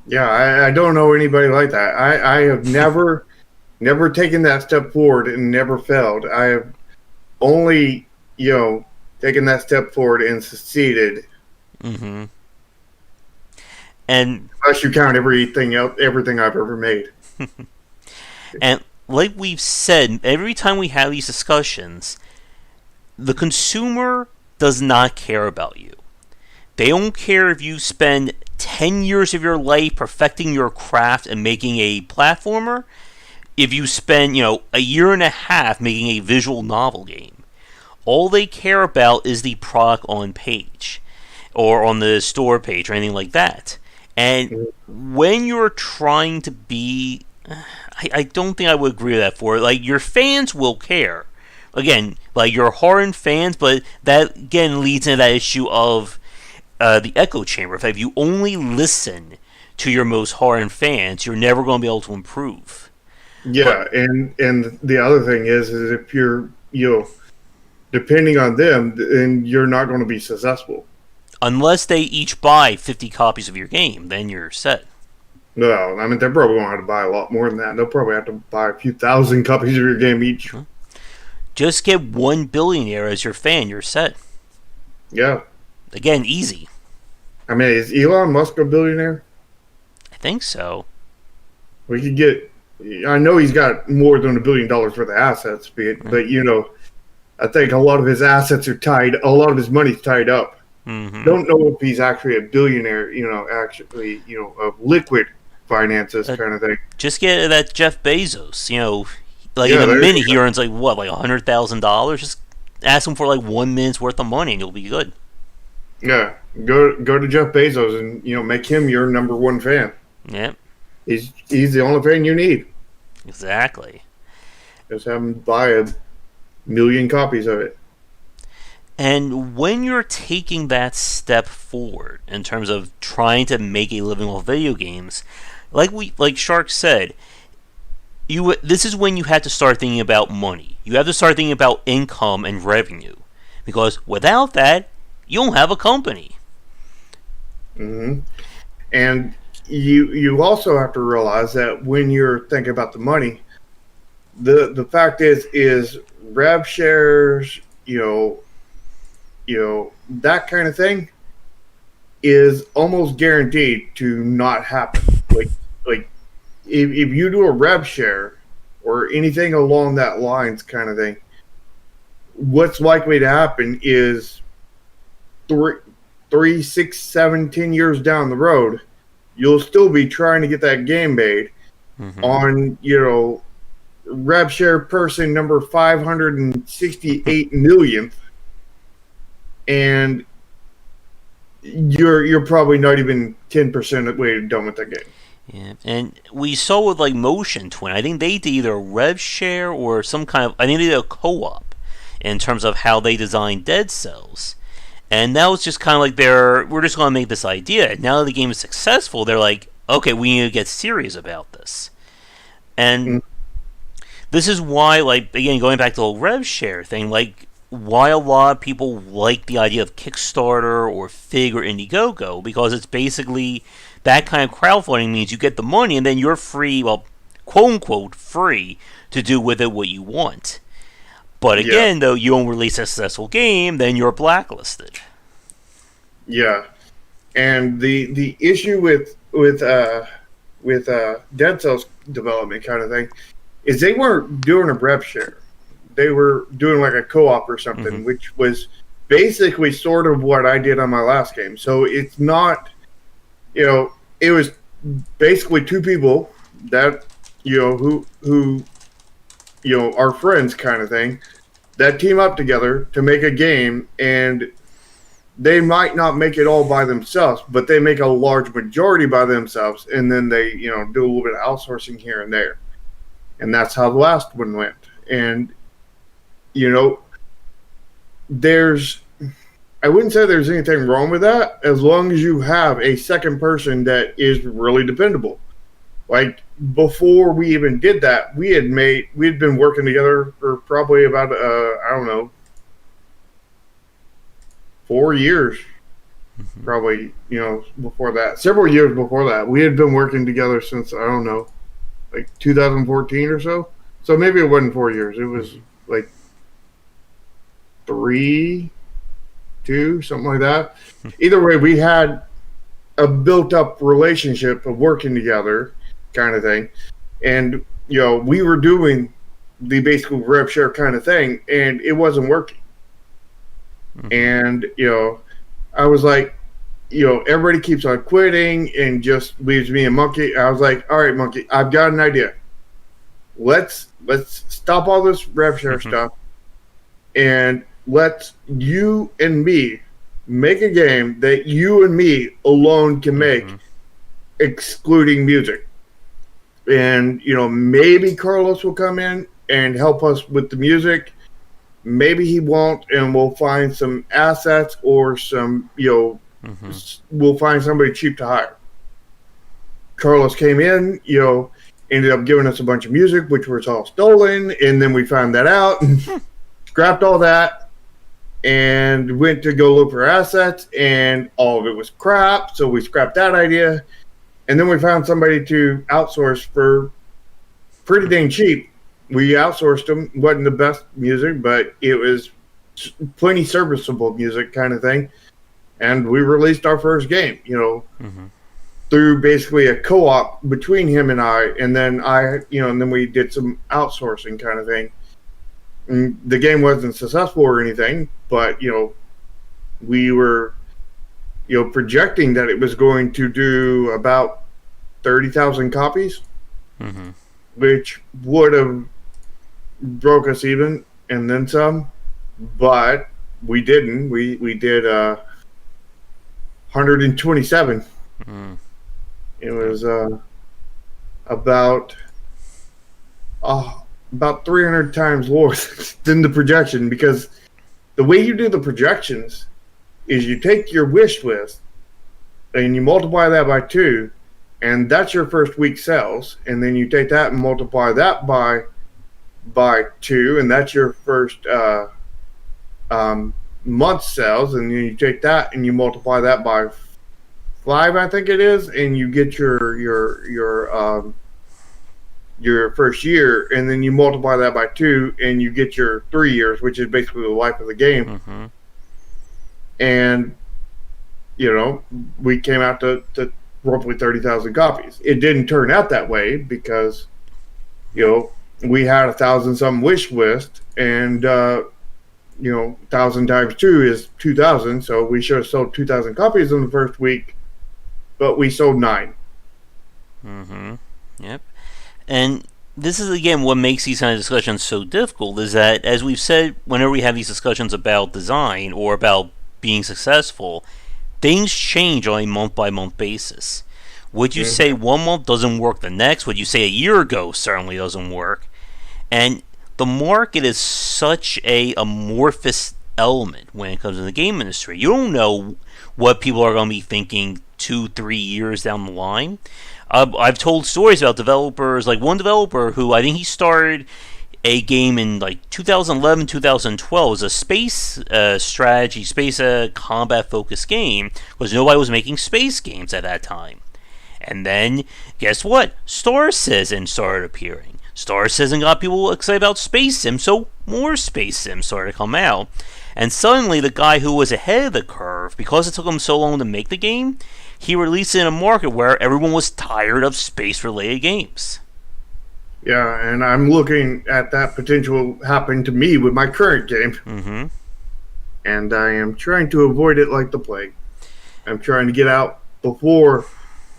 B: Yeah, I don't know anybody like that. I have never never taken that step forward and never failed. I have only, taken that step forward and succeeded.
A: Mm-hmm. And
B: Unless you count everything I've ever made.
A: and like we've said, every time we have these discussions, the consumer does not care about you. They don't care if you spend 10 years of your life perfecting your craft and making a platformer, if you spend, a year and a half making a visual novel game. All they care about is the product on page or on the store page or anything like that. And when you're trying to be, I don't think I would agree with that for it. Like, your fans will care. Again, like, your hard-earned fans, but that again leads into that issue of the echo chamber. If you only listen to your most hard-earned fans, you're never going to be able to improve.
B: Yeah, and the other thing is if you're depending on them, then you're not going to be successful.
A: Unless they each buy 50 copies of your game, then you're set.
B: No, I mean, they're probably going to have to buy a lot more than that. They'll probably have to buy a few thousand copies of your game each.
A: Just get one billionaire as your fan, you're set.
B: Yeah.
A: Again, easy.
B: I mean, is Elon Musk a billionaire?
A: I think so.
B: We could get. I know he's got more than $1 billion worth of assets, but I think a lot of his assets are tied. A lot of his money's tied up.
A: Mm-hmm.
B: Don't know if he's actually a billionaire. Actually, of liquid finances kind of thing.
A: Just get that Jeff Bezos. In a minute he earns like $100,000. Just ask him for like 1 minute's worth of money, and you'll be good.
B: Yeah, go to Jeff Bezos and make him your number one fan.
A: Yeah,
B: he's the only fan you need.
A: Exactly.
B: Just have him buy 1,000,000 copies of it.
A: And when you're taking that step forward in terms of trying to make a living off video games, like Shark said, this is when you have to start thinking about money. You have to start thinking about income and revenue, because without that, you don't have a company.
B: Mm-hmm. And you also have to realize that when you're thinking about the money, the fact is rev shares, that kind of thing is almost guaranteed to not happen. Like if you do a rev share or anything along that lines kind of thing, what's likely to happen is 3, 6, 7, 10 years down the road, you'll still be trying to get that game made on, rev share person number 568 millionth, and you're probably not even 10% of the way done with that game.
A: Yeah, and we saw with like Motion Twin, I think they did either a rev share or some kind of, I think they did a co-op in terms of how they designed Dead Cells. And that was just kind of like we're just going to make this idea. Now that the game is successful, they're like, okay, we need to get serious about this. And this is why, like, again, going back to the whole rev share thing, like, why a lot of people like the idea of Kickstarter or Fig or Indiegogo, because it's basically that kind of crowdfunding means you get the money and then you're free, well, quote unquote, free to do with it what you want. But again, though, you don't release a successful game, then you're blacklisted.
B: Yeah, and the issue with Dead Cells development kind of thing is they weren't doing a rev share. They were doing like a co-op or something, which was basically sort of what I did on my last game. So it's not, it was basically two people that who are friends kind of thing that team up together to make a game, and they might not make it all by themselves, but they make a large majority by themselves, and then they do a little bit of outsourcing here and there, and that's how the last one went. And I wouldn't say there's anything wrong with that as long as you have a second person that is really dependable. Like, before we even did that, we'd been working together for probably about, 4 years. Probably, before that. Several years before that. We had been working together since, like 2014 or so. So maybe it wasn't 4 years. It was like 3, 2, something like that. Either way, we had a built-up relationship of working together, kind of thing, and we were doing the basic rev share kind of thing, and it wasn't working. And I was like, everybody keeps on quitting and just leaves me and Monkey. I was like, all right, Monkey, I've got an idea. Let's stop all this rev share stuff, and let's you and me make a game that you and me alone can make, excluding music. And maybe Carlos will come in and help us with the music. Maybe he won't, and we'll find some assets or some we'll find somebody cheap to hire. Carlos came in, ended up giving us a bunch of music, which was all stolen, and then we found that out and scrapped all that and went to go look for assets, and all of it was crap, so we scrapped that idea. And then we found somebody to outsource for pretty dang cheap. We outsourced them. Wasn't the best music, but it was plenty serviceable music kind of thing. And we released our first game, through basically a co-op between him and I. And then and then we did some outsourcing kind of thing. And the game wasn't successful or anything, but, we were, projecting that it was going to do about 30,000 copies, which would have broke us even and then some, but we didn't. We did 127. It was about 300 times worse than the projection, because the way you do the projections is you take your wish list and you multiply that by 2, and that's your first week sales, and then you take that and multiply that by 2, and that's your first month sales, and then you take that and you multiply that by 5, I think it is, and you get your first year, and then you multiply that by 2 and you get your 3 years, which is basically the life of the game. And we came out to roughly 30,000 copies. It didn't turn out that way because we had 1,000 some wish list, and 1,000 times 2 is 2,000, so we should have sold 2,000 copies in the first week, but we sold 9.
A: Yep. And this is, again, what makes these kind of discussions so difficult, is that, as we've said, whenever we have these discussions about design or about being successful, things change on a month-by-month basis. Would you say 1 month doesn't work the next? Would you say a year ago certainly doesn't work? And the market is such a amorphous element when it comes to the game industry. You don't know what people are going to be thinking 2-3 years down the line. I've told stories about developers, like one developer who I think he started a game in like 2011, 2012. It was a space strategy, space combat focused game, because nobody was making space games at that time. And then, guess what? Star Citizen started appearing. Star Citizen got people excited about Space Sim, so more Space Sims started to come out. And suddenly, the guy who was ahead of the curve, because it took him so long to make the game, he released it in a market where everyone was tired of space-related games.
B: Yeah, and I'm looking at that potential happening to me with my current game. And I am trying to avoid it like the plague. I'm trying to get out before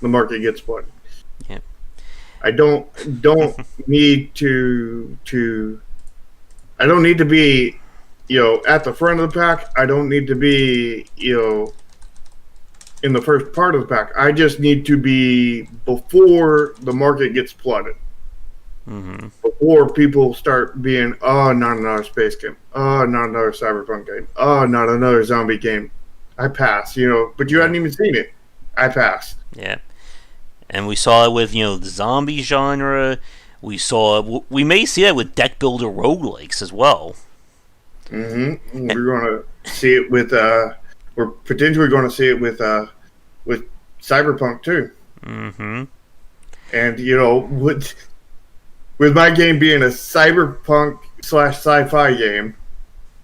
B: the market gets flooded.
A: Yep.
B: I don't need to I don't need to be at the front of the pack. I don't need to be in the first part of the pack. I just need to be before the market gets flooded. Before people start being, not another space game. Not another cyberpunk game. Not another zombie game. I pass, but you hadn't even seen it. I pass.
A: Yeah. And we saw it with, the zombie genre. We may see that with deck builder roguelikes as well.
B: We're going to see it with, we're potentially going to see it with Cyberpunk too. And, with my game being a cyberpunk slash sci-fi game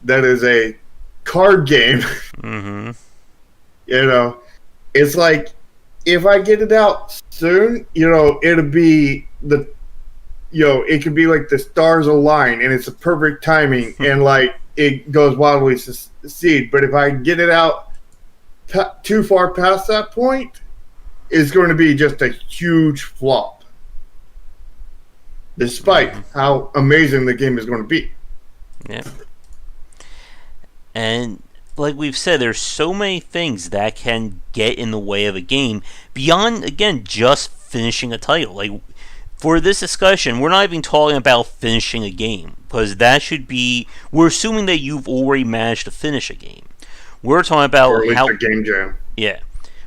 B: that is a card game,
A: Mm-hmm.
B: you know, it's like if I get it out soon, it'll be it could be like the stars align and it's a perfect timing and like it goes wildly succeed. But if I get it out too far past that point, it's going to be just a huge flop, despite how amazing the game is going to be.
A: Yeah. And like we've said, there's so many things that can get in the way of a game beyond, again, just finishing a title. Like, for this discussion, we're not even talking about finishing a game, because that should be, we're assuming that you've already managed to finish a game. We're talking about
B: or at least a game jam.
A: Yeah.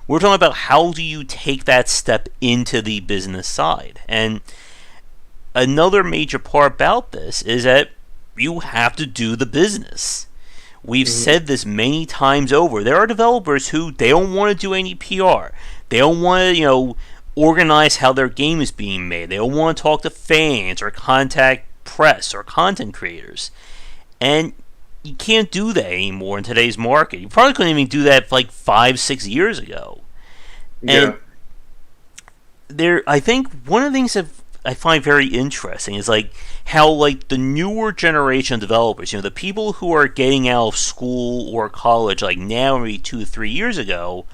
A: We're talking about how do you take that step into the business side. And another major part about this is that you have to do the business. We've said this many times over. There are developers who they don't want to do any PR. They don't want to, organize how their game is being made. They don't want to talk to fans or contact press or content creators. And you can't do that anymore in today's market. You probably couldn't even do that like 5-6 years ago.
B: Yeah.
A: And I think one of the things that I find very interesting is like how like the newer generation of developers, the people who are getting out of school or college like now, maybe 2-3 years ago,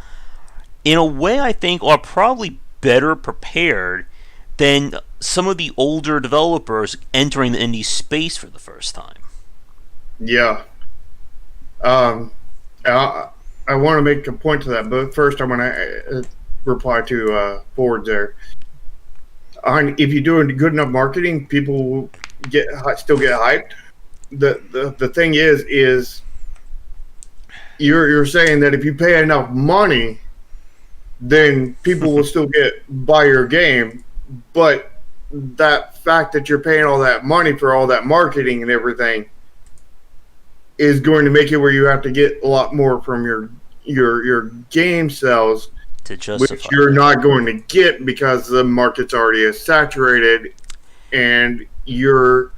A: in a way I think are probably better prepared than some of the older developers entering the indie space for the first time.
B: Yeah. I want to make a point to that, but first I want to reply to Ford there. If you do good enough marketing, people will still get hyped. The thing is you're saying that if you pay enough money, then people will still buy your game, but that fact that you're paying all that money for all that marketing and everything is going to make it where you have to get a lot more from your game sales,
A: to justify
B: which you're not going to get because the market's already saturated, and you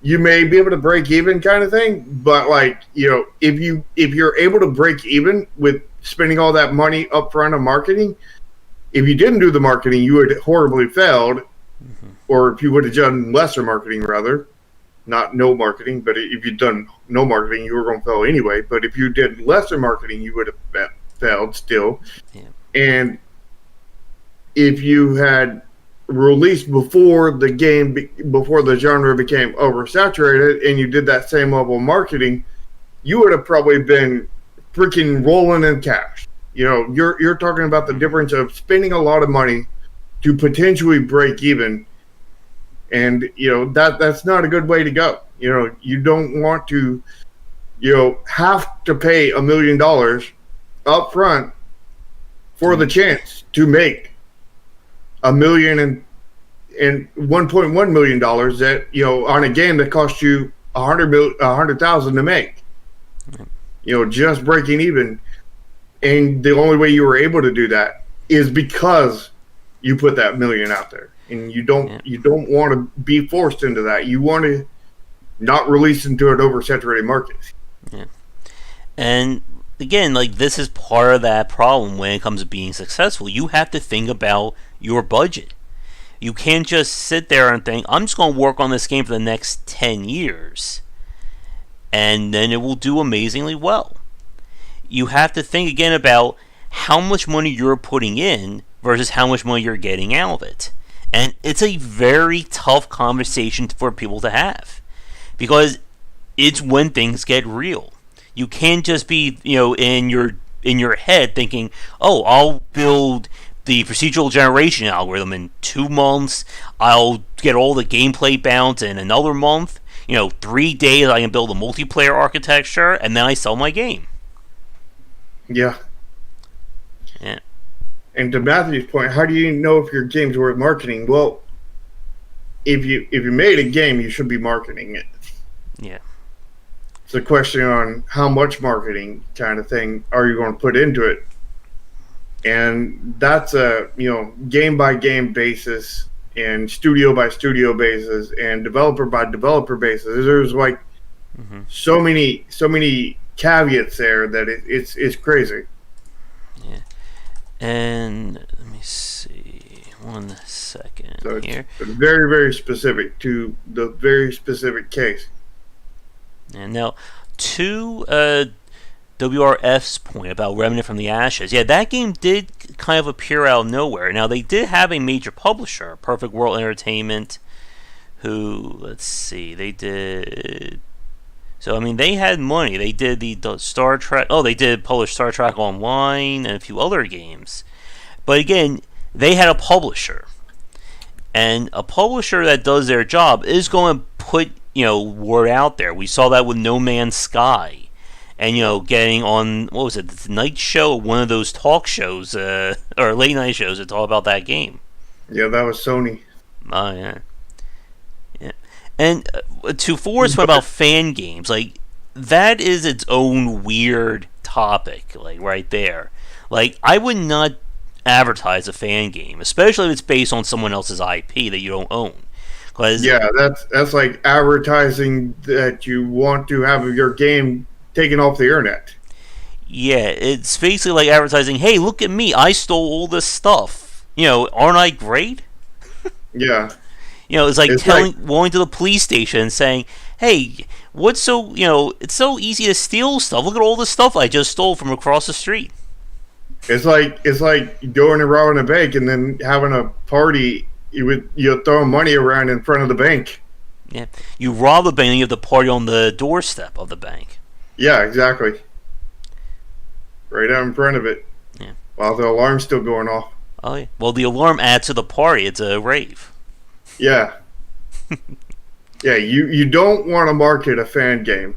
B: may be able to break even kind of thing, but like if you're able to break even with spending all that money up front on marketing, if you didn't do the marketing, you would horribly failed, or if you would have done lesser marketing rather. Not no marketing, but if you'd done no marketing, you were going to fail anyway. But if you did lesser marketing, you would have failed still.
A: Yeah.
B: And if you had released before the genre became oversaturated, and you did that same level of marketing, you would have probably been freaking rolling in cash. You're talking about the difference of spending a lot of money to potentially break even. And that's not a good way to go. You don't want to have to pay $1 million up front for the chance to make $1 million and $1.1 million that on a game that cost you $100,000 to make. Just breaking even, and the only way you were able to do that is because you put that $1 million out there. And you don't want to be forced into that. You want to not release into an oversaturated market.
A: Yeah. And again, like this is part of that problem when it comes to being successful. You have to think about your budget. You can't just sit there and think, I'm just going to work on this game for the next 10 years. And then it will do amazingly well. You have to think again about how much money you're putting in versus how much money you're getting out of it. And it's a very tough conversation for people to have, because it's when things get real. You can't just be, in your head thinking, "Oh, I'll build the procedural generation algorithm in 2 months. I'll get all the gameplay bounds in another month. 3 days I can build a multiplayer architecture, and then I sell my game."
B: Yeah.
A: Yeah.
B: And to Matthew's point, how do you know if your game's worth marketing? Well, if you made a game, you should be marketing it.
A: Yeah.
B: It's a question on how much marketing kind of thing are you going to put into it, and that's a game by game basis. and studio by studio basis and developer by developer basis. There's like so many caveats there that it's crazy.
A: Yeah. And let me see. 1 second
B: So it's
A: here.
B: very, very specific to the very specific case.
A: And now, to WRF's point about Remnant from the Ashes, yeah, that game did kind of appear out of nowhere. Now, they did have a major publisher, Perfect World Entertainment, who, let's see, they did... So, I mean, they had money. They did the Star Trek... Oh, they did publish Star Trek Online and a few other games. But again, they had a publisher. And a publisher that does their job is going to put, word out there. We saw that with No Man's Sky. And, getting on, what was it, the Night Show, one of those talk shows, or late night shows that talk about that game.
B: Yeah, that was Sony.
A: Oh, yeah. Yeah. And to Forrest about fan games, like, that is its own weird topic, like, right there. Like, I would not advertise a fan game, especially if it's based on someone else's IP that you don't own.
B: Yeah, that's like advertising that you want to have your game taken off the internet.
A: Yeah, it's basically like advertising, hey, look at me, I stole all this stuff. Aren't I great?
B: Yeah.
A: It's like going to the police station and saying, hey, what's so, it's so easy to steal stuff. Look at all the stuff I just stole from across the street.
B: It's like going and robbing a bank and then having a party. You're throwing money around in front of the bank.
A: Yeah, you rob the bank and you have the party on the doorstep of the bank.
B: Yeah, exactly. Right out in front of it.
A: Yeah.
B: While the alarm's still going off.
A: Oh yeah. Well, the alarm adds to the party. It's a rave.
B: Yeah. Yeah. You don't want to market a fan game.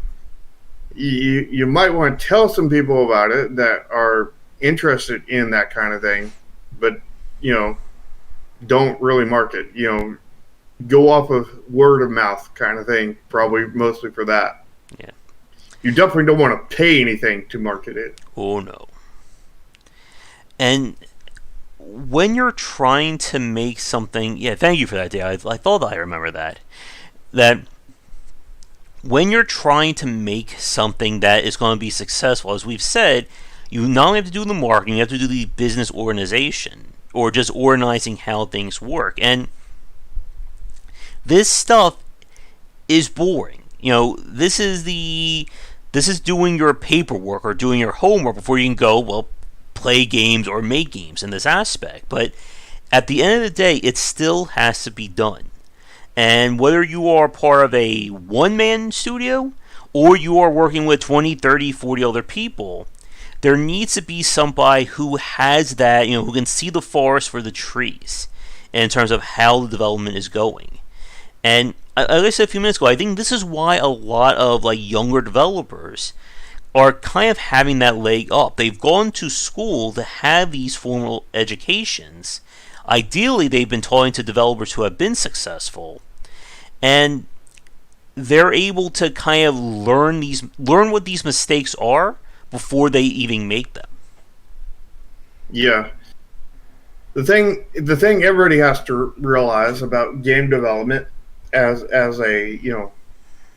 B: You might want to tell some people about it that are interested in that kind of thing, but don't really market. Go off of word of mouth kind of thing. Probably mostly for that.
A: Yeah.
B: You definitely don't want to pay anything to market it.
A: Oh no. And when you're trying to make something, yeah, thank you for that, Dave. I thought I remember that. That when you're trying to make something that is going to be successful, as we've said, you not only have to do the marketing, you have to do the business organization, or just organizing how things work. And this stuff is boring. This is doing your paperwork or doing your homework before you can go, play games or make games in this aspect. But at the end of the day, it still has to be done. And whether you are part of a one-man studio or you are working with 20, 30, 40 other people, there needs to be somebody who has that, who can see the forest for the trees in terms of how the development is going. And like I said a few minutes ago, I think this is why a lot of younger developers are kind of having that leg up. They've gone to school to have these formal educations. Ideally, they've been talking to developers who have been successful, and they're able to kind of learn what these mistakes are before they even make them.
B: Yeah. The thing everybody has to realize about game development as a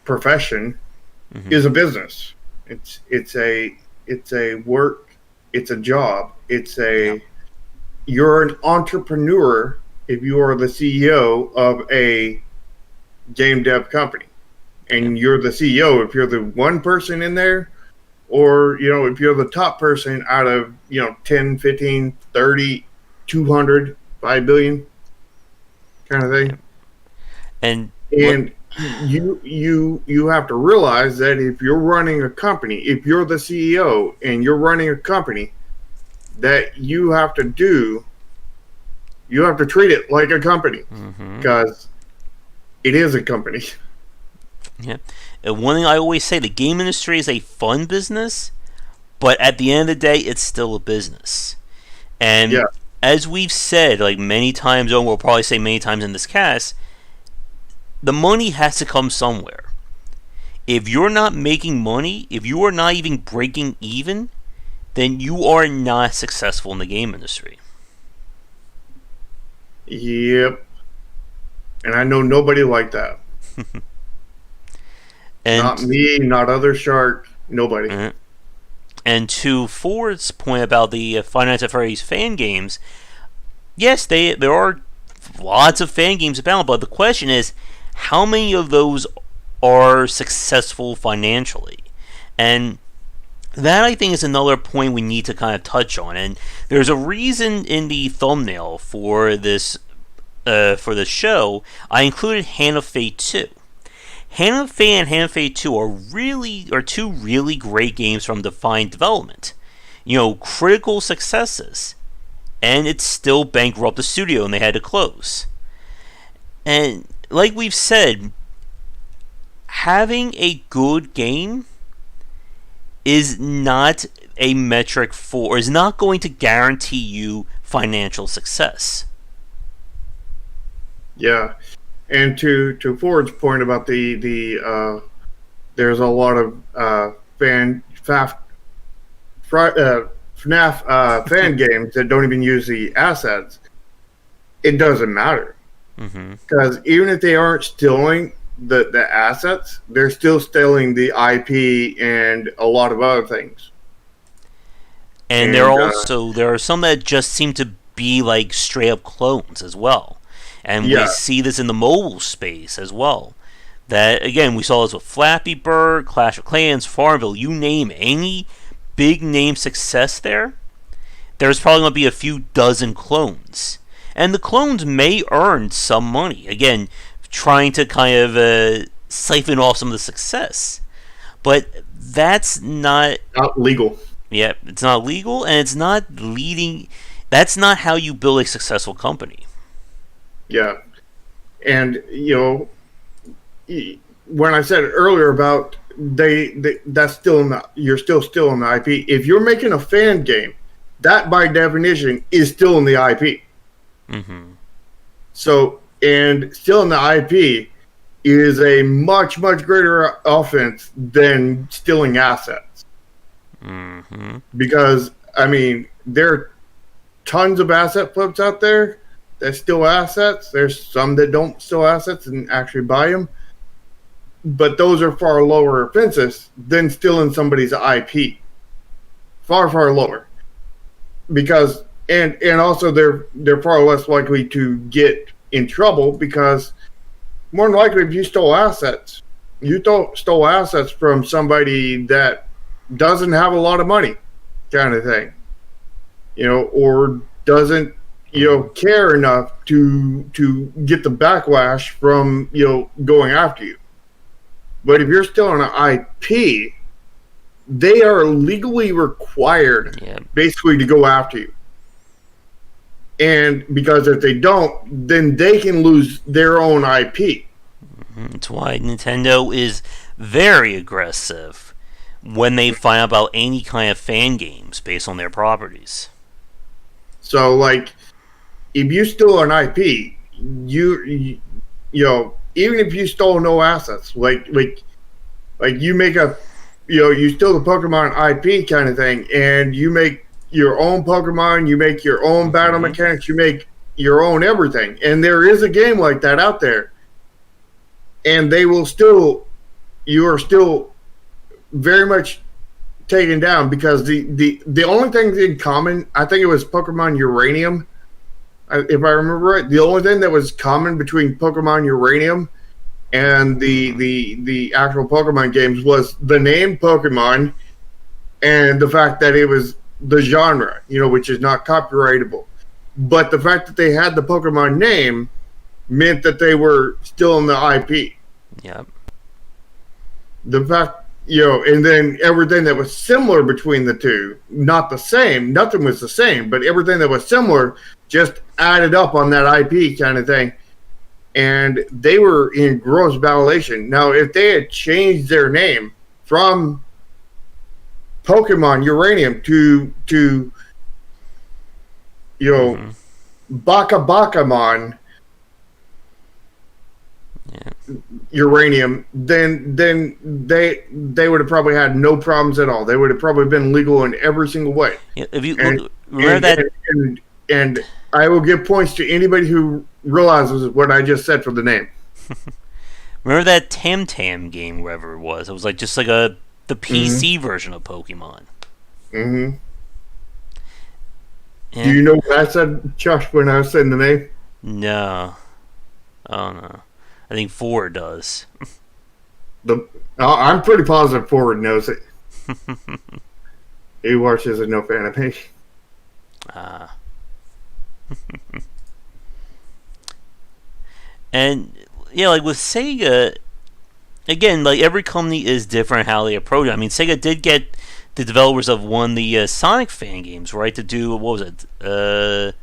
B: profession is a business. It's a work, it's a job, you're an entrepreneur if you are the CEO of a game dev company. And you're the CEO if you're the one person in there, or if you're the top person out of 10, 15, 30, 200, 5 billion kind of thing. And you have to realize that if you're running a company, if you're the CEO and you're running a company, that you have to treat it like a company, because it is a company.
A: Yeah. And one thing I always say, the game industry is a fun business, but at the end of the day, it's still a business. And as we've said many times, and we'll probably say many times in this cast, the money has to come somewhere. If you're not making money, if you are not even breaking even, then you are not successful in the game industry.
B: Yep. And I know nobody like that.
A: And
B: Not me, not other shark, nobody.
A: And to Ford's point about the Five Nights at Freddy's fan games, yes, there are lots of fan games about, but the question is, how many of those are successful financially? And that, I think, is another point we need to kind of touch on. And there's a reason in the thumbnail for this show I included Hand of Fate 2. Hand of Fate and Hand of Fate 2 are two really great games from Defiant Development. Critical successes. And it still bankrupted the studio and they had to close. And like we've said, having a good game is not a metric for, is not going to guarantee you financial success.
B: Yeah. And to Ford's point about the there's a lot of FNAF fan games that don't even use the assets. It doesn't matter, because even if they aren't stealing the assets, they're still stealing the IP and a lot of other things.
A: And there are some that just seem to be like straight up clones as well. And we see this in the mobile space as well. That, again, we saw this with Flappy Bird, Clash of Clans, Farmville, you name any big name success there's probably going to be a few dozen clones. And the clones may earn some money. Again, trying to kind of siphon off some of the success. But that's not
B: legal.
A: Yeah, it's not legal, and it's not leading. That's not how you build a successful company.
B: Yeah, and when I said earlier about that's still in you're still in the IP. If you're making a fan game, that by definition is still in the IP. So, and still in the IP is a much greater offense than stealing assets. Because I mean, there are tons of asset flips out there that steal assets. There's some that don't steal assets and actually buy them. But those are far lower offenses than stealing somebody's IP. Far lower. Because and also they're far less likely to get in trouble, because more than likely if you stole assets from somebody that doesn't have a lot of money, kind of thing. Or doesn't care enough to get the backlash from going after you. But if you're still on an IP, they are legally required basically to go after you. And because if they don't, then they can lose their own IP.
A: That's why Nintendo is very aggressive when they find out about any kind of fan games based on their properties.
B: So, like, if you steal an IP, you even if you stole no assets, like you make you steal the Pokemon IP kind of thing, and you make your own Pokemon, you make your own battle mechanics, you make your own everything, and there is a game like that out there, and you are still very much taken down, because the only thing in common, I think it was Pokemon Uranium, if I remember right, the only thing that was common between Pokemon Uranium and the actual Pokemon games was the name Pokemon and the fact that it was the genre, which is not copyrightable. But the fact that they had the Pokemon name meant that they were still in the IP.
A: Yep.
B: The fact, and then everything that was similar between the two, not the same, nothing was the same, but everything that was similar just added up on that IP kind of thing. And they were in gross violation. Now, if they had changed their name from Pokemon Uranium to Baka Bakamon Uranium, then they would have probably had no problems at all. They would have probably been legal in every single way.
A: Yeah, if you remember that,
B: and I will give points to anybody who realizes what I just said for the name.
A: Remember that Tam Tam game, wherever it was? It was like just like the PC version of Pokemon.
B: Mm-hmm.
A: Yeah.
B: Do you know what I said, Josh, when I was saying the name?
A: No. Oh no. I think 4 does.
B: I'm pretty positive Forward knows it. He watches a no fan of me.
A: Ah. And yeah, like with Sega, again, like every company is different how they approach it. I mean, Sega did get the developers of one of the Sonic fan games, right? To do, what was it?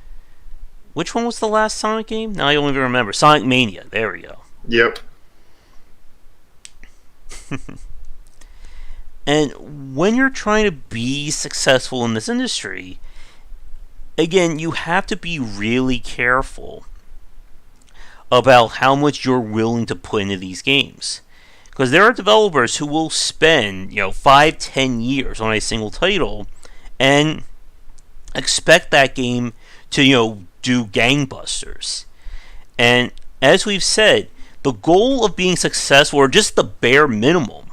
A: Which one was the last Sonic game? Now I don't even remember. Sonic Mania. There we go.
B: Yep.
A: And when you're trying to be successful in this industry, again, you have to be really careful about how much you're willing to put into these games. Because there are developers who will spend, 5-10 years on a single title and expect that game to, do gangbusters. And as we've said, the goal of being successful, or just the bare minimum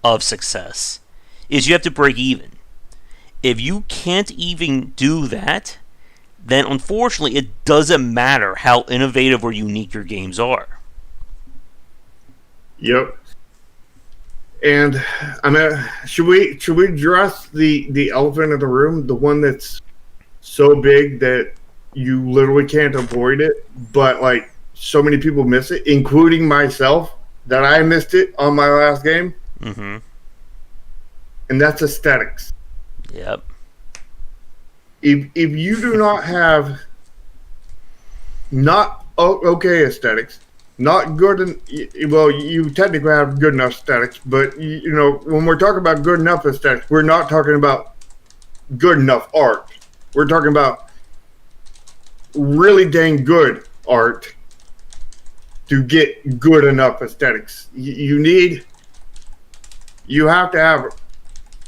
A: of success, is you have to break even. If you can't even do that, then unfortunately it doesn't matter how innovative or unique your games are.
B: Yep. And I mean, should we address the elephant in the room, the one that's so big that you literally can't avoid it, but like so many people miss it, including myself, that I missed it on my last game?
A: Mm-hmm.
B: And that's aesthetics.
A: Yep.
B: If you do not have not okay aesthetics, not good, well, you technically have good enough aesthetics, but when we're talking about good enough aesthetics, we're not talking about good enough art. We're talking about really dang good art to get good enough aesthetics. You have to have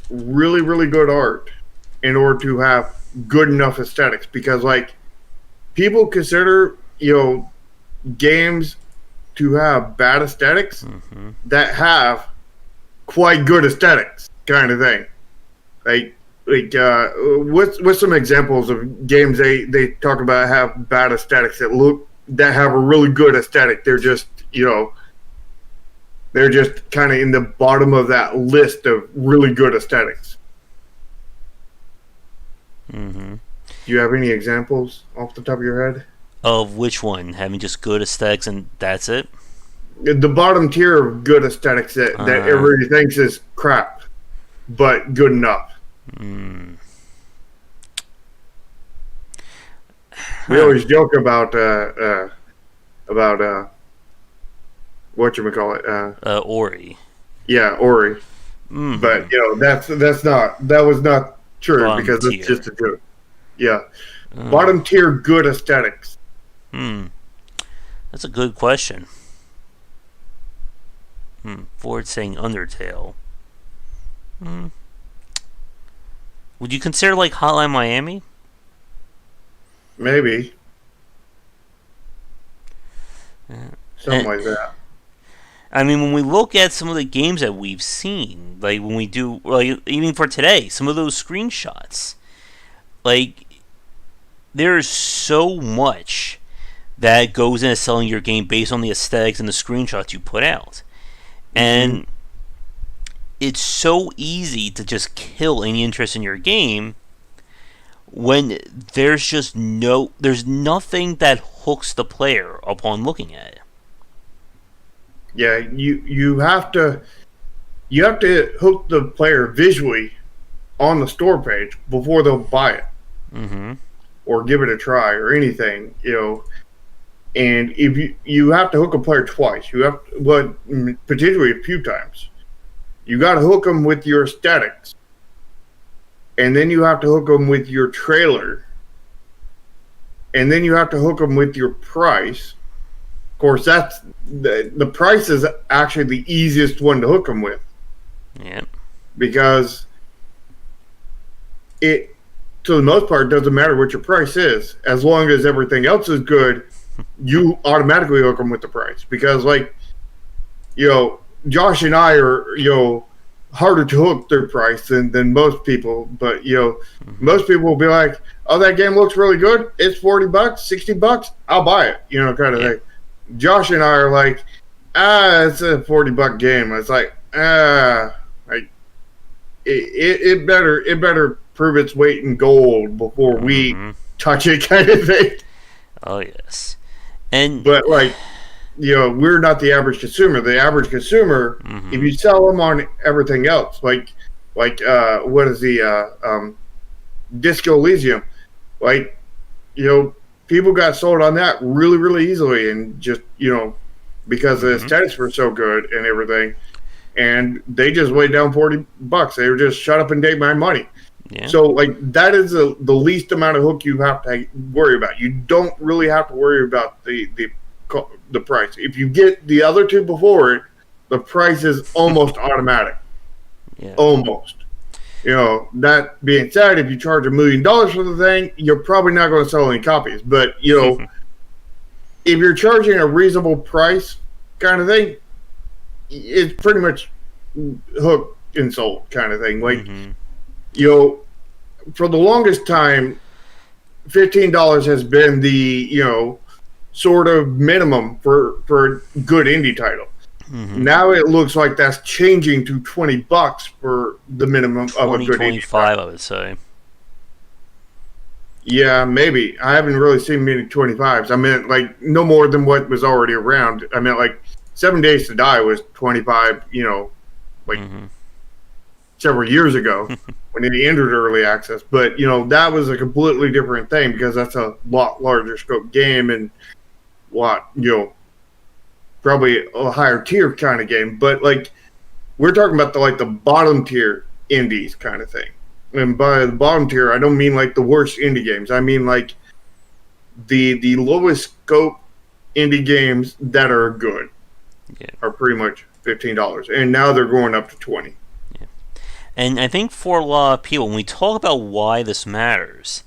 B: really, really good art in order to have good enough aesthetics, because like people consider games to have bad aesthetics that have quite good aesthetics, kind of thing. What's some examples of games they talk about have bad aesthetics that have a really good aesthetic? They're just kind of in the bottom of that list of really good aesthetics.
A: Mm-hmm.
B: Do you have any examples off the top of your head?
A: Of which one? Having just good aesthetics and that's it?
B: The bottom tier of good aesthetics that everybody thinks is crap, but good enough. We always joke about whatchamacallit,
A: Ori.
B: Yeah, Ori. But that was not true,
A: Bottom
B: because
A: tier.
B: it's just a joke. Yeah. Bottom tier good aesthetics.
A: That's a good question. Ford saying Undertale. Would you consider like Hotline Miami?
B: Maybe. Something like that.
A: I mean, when we look at some of the games that we've seen, like when we do, like even for today, some of those screenshots, like there's so much that goes into selling your game based on the aesthetics and the screenshots you put out. And it's so easy to just kill any interest in your game when there's nothing that hooks the player upon looking at it.
B: Yeah, you have to hook the player visually on the store page before they'll buy it, or give it a try or anything, And if you have to hook a player twice, particularly a few times. You got to hook them with your aesthetics, and then you have to hook them with your trailer, and then you have to hook them with your price. Of course, that's the price is actually the easiest one to hook them with.
A: Yeah.
B: Because it, to the most part, doesn't matter what your price is, as long as everything else is good. you automatically hook them with the price because, like, Josh and I are, harder to hook their price than most people. But, most people will be like, oh, that game looks really good. It's $40, $60. I'll buy it, kind of thing. Josh and I are like, it's a $40 game. It's like, it better prove its weight in gold before we touch it, kind of thing.
A: Oh yes,
B: but like, we're not the average consumer. The average consumer, if you sell them on everything else, like what is the Disco Elysium, like, people got sold on that really, really easily, and just because the aesthetics were so good and everything, and they just weighed down $40. They were just shut up and take my money.
A: Yeah.
B: So, like, that is the least amount of hook you have to worry about. You don't really have to worry about the price. If you get the other two before it, the price is almost automatic.
A: Yeah.
B: Almost. That being said, if you charge $1 million for the thing, you're probably not going to sell any copies. But, if you're charging a reasonable price kind of thing, it's pretty much hooked and sold kind of thing. Like, for the longest time, $15 has been the, sort of minimum for a good indie title. Now it looks like that's changing to $20 for the minimum of a good indie title.
A: I would say.
B: Yeah, maybe. I haven't really seen many 25s. I mean, like, no more than what was already around. I mean, like, 7 Days to Die was 25, several years ago when it entered early access. But, that was a completely different thing because that's a lot larger scope game and probably a higher tier kind of game. But, like, we're talking about the bottom tier indies kind of thing. And by the bottom tier, I don't mean like the worst indie games. I mean like the lowest scope indie games that are good are pretty much $15, and now they're going up to $20.
A: Yeah. And I think for a lot of people, when we talk about why this matters,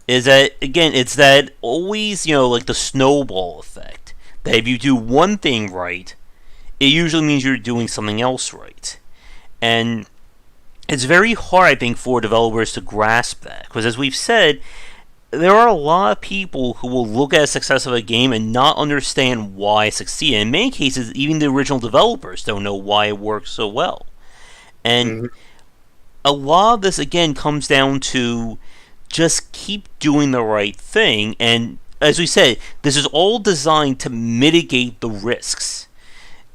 A: is that, again, it's that always, like the snowball effect. That if you do one thing right, it usually means you're doing something else right. And it's very hard, I think, for developers to grasp that. Because as we've said, there are a lot of people who will look at the success of a game and not understand why it succeeded. In many cases, even the original developers don't know why it works so well. And a lot of this, again, comes down to just keep doing the right thing. And as we said, this is all designed to mitigate the risks.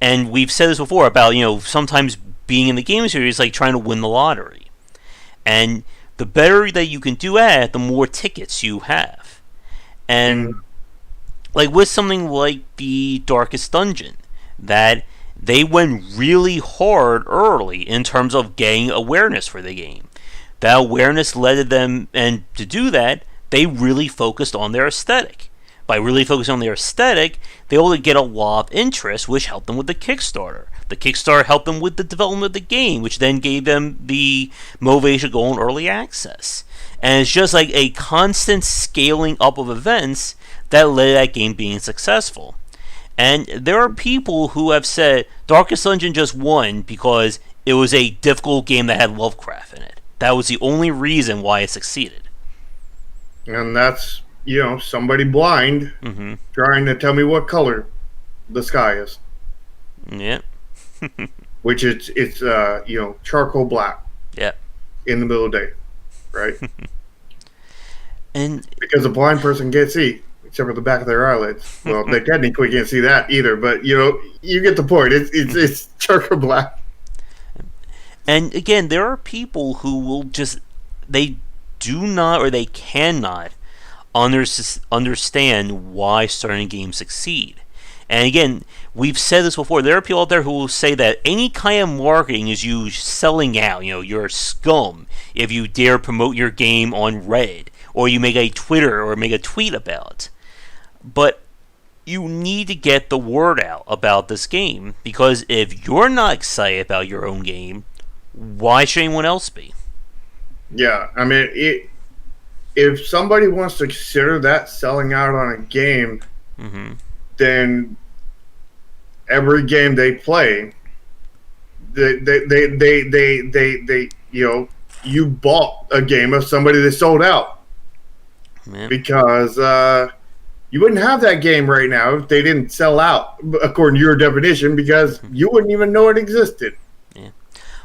A: And we've said this before about, sometimes being in the game series is like trying to win the lottery. And the better that you can do at it, the more tickets you have. And like with something like the Darkest Dungeon, that they went really hard early in terms of getting awareness for the game. That awareness led them, and to do that, they really focused on their aesthetic. By really focusing on their aesthetic, they were able to get a lot of interest, which helped them with the Kickstarter. The Kickstarter helped them with the development of the game, which then gave them the motivation to go on early access. And it's just like a constant scaling up of events that led to that game being successful. And there are people who have said Darkest Dungeon just won because it was a difficult game that had Lovecraft in it. That was the only reason why it succeeded.
B: And that's, somebody blind trying to tell me what color the sky is.
A: Yeah.
B: Which it's charcoal black.
A: Yeah.
B: In the middle of the day, right?
A: And
B: because a blind person can't see except for the back of their eyelids. Well, they technically can't see that either, but you get the point. It's charcoal black.
A: And again, there are people who will they do not or they cannot understand why certain games succeed. And again, we've said this before, there are people out there who will say that any kind of marketing is you selling out, you're scum if you dare promote your game on Reddit, or you make a Twitter or make a tweet about it. But you need to get the word out about this game, because if you're not excited about your own game, why should anyone else be?
B: Yeah, I mean, if somebody wants to consider that selling out on a game,
A: Mm-hmm.
B: then every game they play, you bought a game of somebody that sold out
A: Yeah.
B: because you wouldn't have that game right now if they didn't sell out, according to your definition, because you wouldn't even know it existed.
A: Yeah.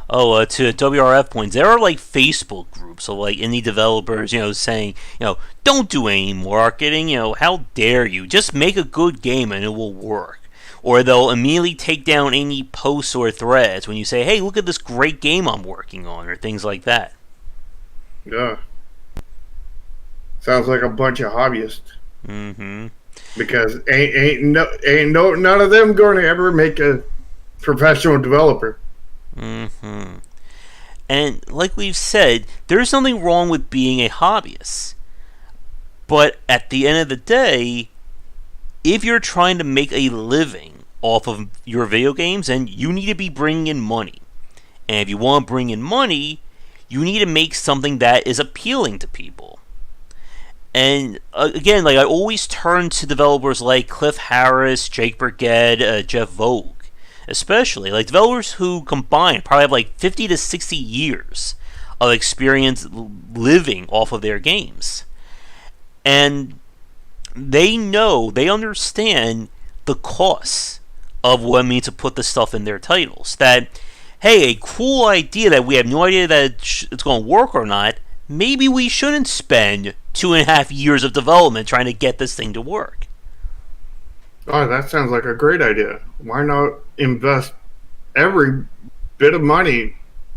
A: Oh, to WRF points, there are like Facebook groups of like indie developers, saying, don't do any marketing. How dare you? Just make a good game and it will work. Or they'll immediately take down any posts or threads when you say, hey, look at this great game I'm working on, or things like that.
B: Yeah. Sounds like a bunch of hobbyists.
A: Mm-hmm.
B: Because none of them going to ever make a professional developer.
A: Mm-hmm. And like we've said, there's nothing wrong with being a hobbyist. But at the end of the day, if you're trying to make a living off of your video games, then you need to be bringing in money. And if you want to bring in money, you need to make something that is appealing to people. And again, like I always turn to developers like Cliff Harris, Jake Burgett, Jeff Vogue, especially like developers who combine probably have like 50 to 60 years of experience living off of their games. And they understand the costs of what it means to put the stuff in their titles. That, hey, a cool idea that we have no idea that it's going to work or not, maybe we shouldn't spend 2.5 years of development trying to get this thing to work.
B: Oh, that sounds like a great idea. Why not invest every bit of money?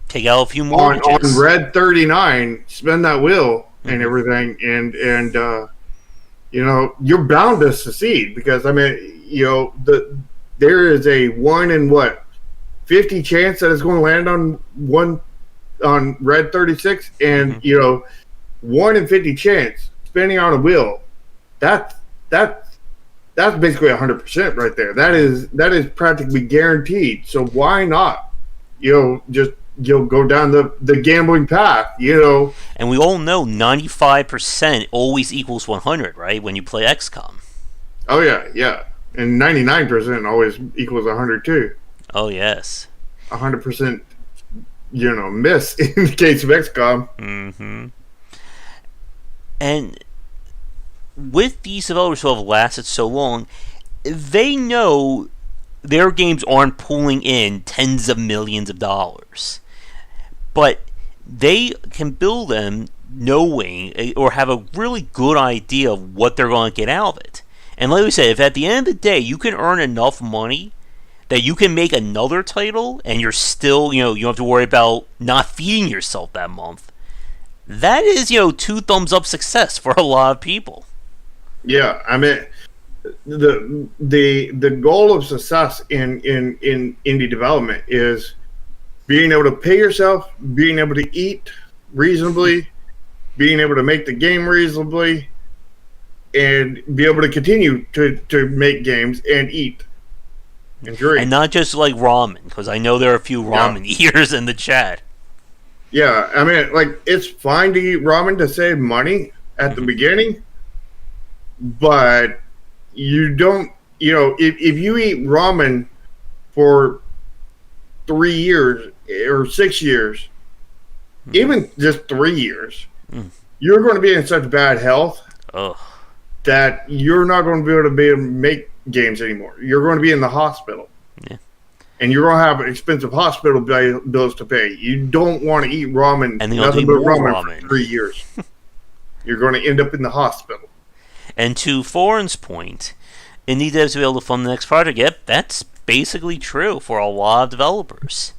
A: Take out a few mortgages.
B: On Red 39, spend that will and everything, and you're bound to succeed because, I mean, there is a 1 in 50 chance that it's going to land on Red 36, and 1 in 50 chance spending on a wheel. That's basically 100% right there. That is practically guaranteed. So why not? Just go down the gambling path.
A: And we all know 95% always equals 100, right? When you play XCOM.
B: Oh yeah, and 99% always equals 100 too.
A: Oh yes.
B: 100%, miss in the case of XCOM.
A: Mm-hmm. And with these developers who have lasted so long, they know their games aren't pulling in tens of millions of dollars. But they can build them knowing or have a really good idea of what they're going to get out of it. And like we said, if at the end of the day you can earn enough money that you can make another title and you're still, you don't have to worry about not feeding yourself that month, that is, 2 thumbs up success for a lot of people.
B: Yeah, I mean, the goal of success in indie development is being able to pay yourself, being able to eat reasonably, being able to make the game reasonably, and be able to continue to make games and eat and drink.
A: And not just like ramen, because I know there are a few ramen eaters in the chat.
B: Yeah, I mean, like, it's fine to eat ramen to save money at the beginning, but you don't, if you eat ramen for 3 years or 6 years, even just 3 years, you're going to be in such bad health that you're not going to be able to make games anymore. You're going to be in the hospital.
A: Yeah.
B: And you're going to have expensive hospital bills to pay. You don't want to eat ramen,
A: and
B: nothing but ramen for 3 years. You're going to end up in the hospital.
A: And to Foreign's point, indie devs will be able to fund the next project. Yep, that's basically true for a lot of developers.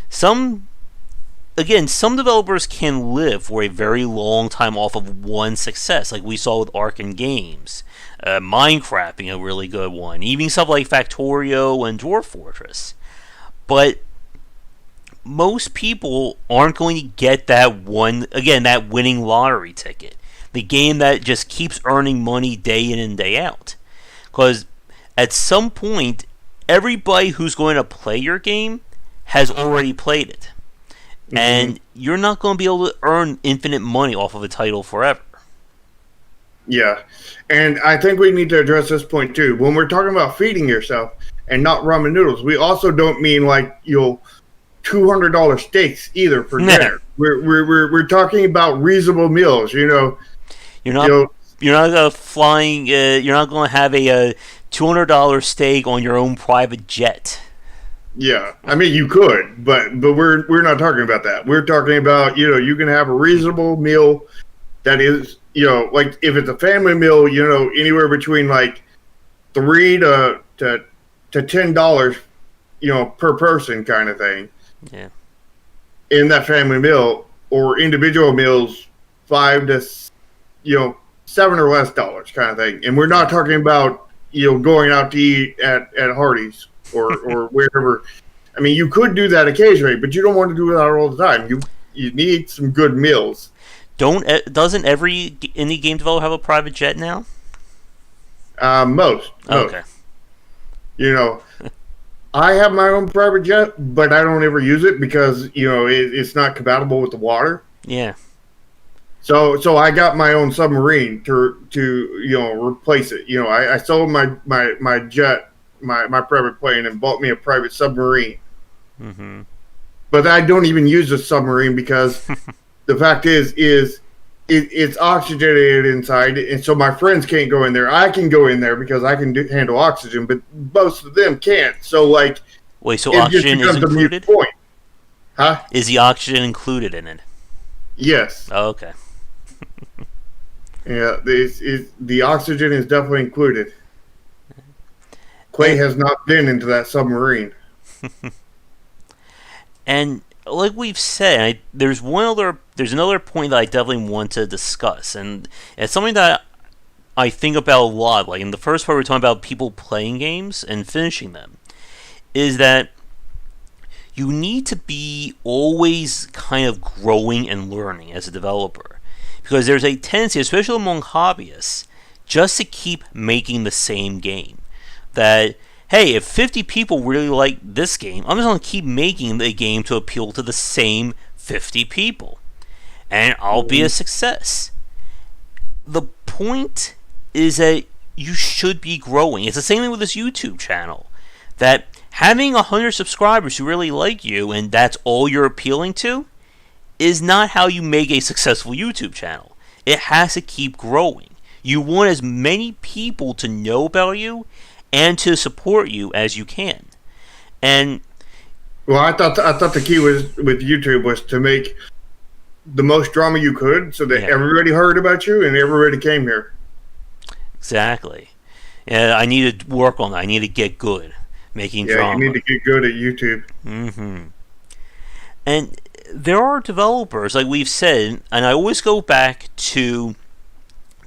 A: Some developers can live for a very long time off of one success, like we saw with Arkham Games. Minecraft being a really good one. Even stuff like Factorio and Dwarf Fortress. But most people aren't going to get that winning lottery ticket. The game that just keeps earning money day in and day out. Because at some point, everybody who's going to play your game has already played it. Mm-hmm. And you're not going to be able to earn infinite money off of a title forever.
B: Yeah. And I think we need to address this point too. When we're talking about feeding yourself and not ramen noodles, we also don't mean like $200 steaks either for dinner. We're talking about reasonable meals.
A: You're not you're not flying. You're not going to have a $200 steak on your own private jet.
B: Yeah, I mean you could, but we're not talking about that. We're talking about you can have a reasonable meal that is like if it's a family meal, anywhere between like $3 to $10, per person kind of thing.
A: Yeah.
B: In that family meal or individual meals, $5 to $7 or less dollars kind of thing. And we're not talking about going out to eat at Hardee's or wherever. I mean, you could do that occasionally, but you don't want to do that all the time. You need some good meals.
A: Doesn't every indie game developer have a private jet now?
B: Most.
A: Okay.
B: I have my own private jet, but I don't ever use it because it's not compatible with the water.
A: Yeah.
B: So I got my own submarine to replace it. I sold my jet, my private plane, and bought me a private submarine.
A: Mm-hmm.
B: But I don't even use the submarine because the fact is it's oxygenated inside, and so my friends can't go in there. I can go in there because I can handle oxygen, but most of them can't. So
A: wait, so oxygen is included?
B: Point. Huh?
A: Is the oxygen included in it?
B: Yes.
A: Oh, okay.
B: Yeah, the oxygen is definitely included. Clay has not been into that submarine.
A: And like we've said, there's another point that I definitely want to discuss, and it's something that I think about a lot. Like in the first part, we were talking about people playing games and finishing them. Is that you need to be always kind of growing and learning as a developer, because there's a tendency, especially among hobbyists, just to keep making the same game. That hey, if 50 people really like this game, I'm just going to keep making the game to appeal to the same 50 people. And I'll be a success. The point is that you should be growing. It's the same thing with this YouTube channel. That having 100 subscribers who really like you and that's all you're appealing to is not how you make a successful YouTube channel. It has to keep growing. You want as many people to know about you and to support you as you can. And
B: well, I thought the key with YouTube was to make the most drama you could, so that everybody heard about you and everybody came here.
A: Exactly. Yeah, I need to work on that. I need to get good making drama.
B: You need to get good at YouTube.
A: Mm-hmm. And there are developers, like we've said, and I always go back to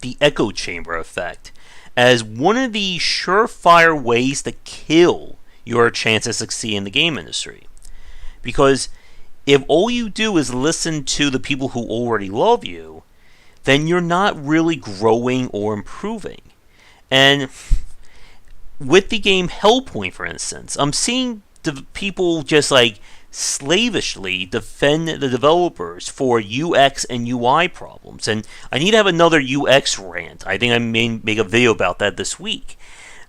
A: the echo chamber effect as one of the surefire ways to kill your chance to succeed in the game industry. Because if all you do is listen to the people who already love you, then you're not really growing or improving. And with the game Hellpoint, for instance, I'm seeing people just like slavishly defend the developers for UX and UI problems. And I need to have another UX rant. I think I may make a video about that this week.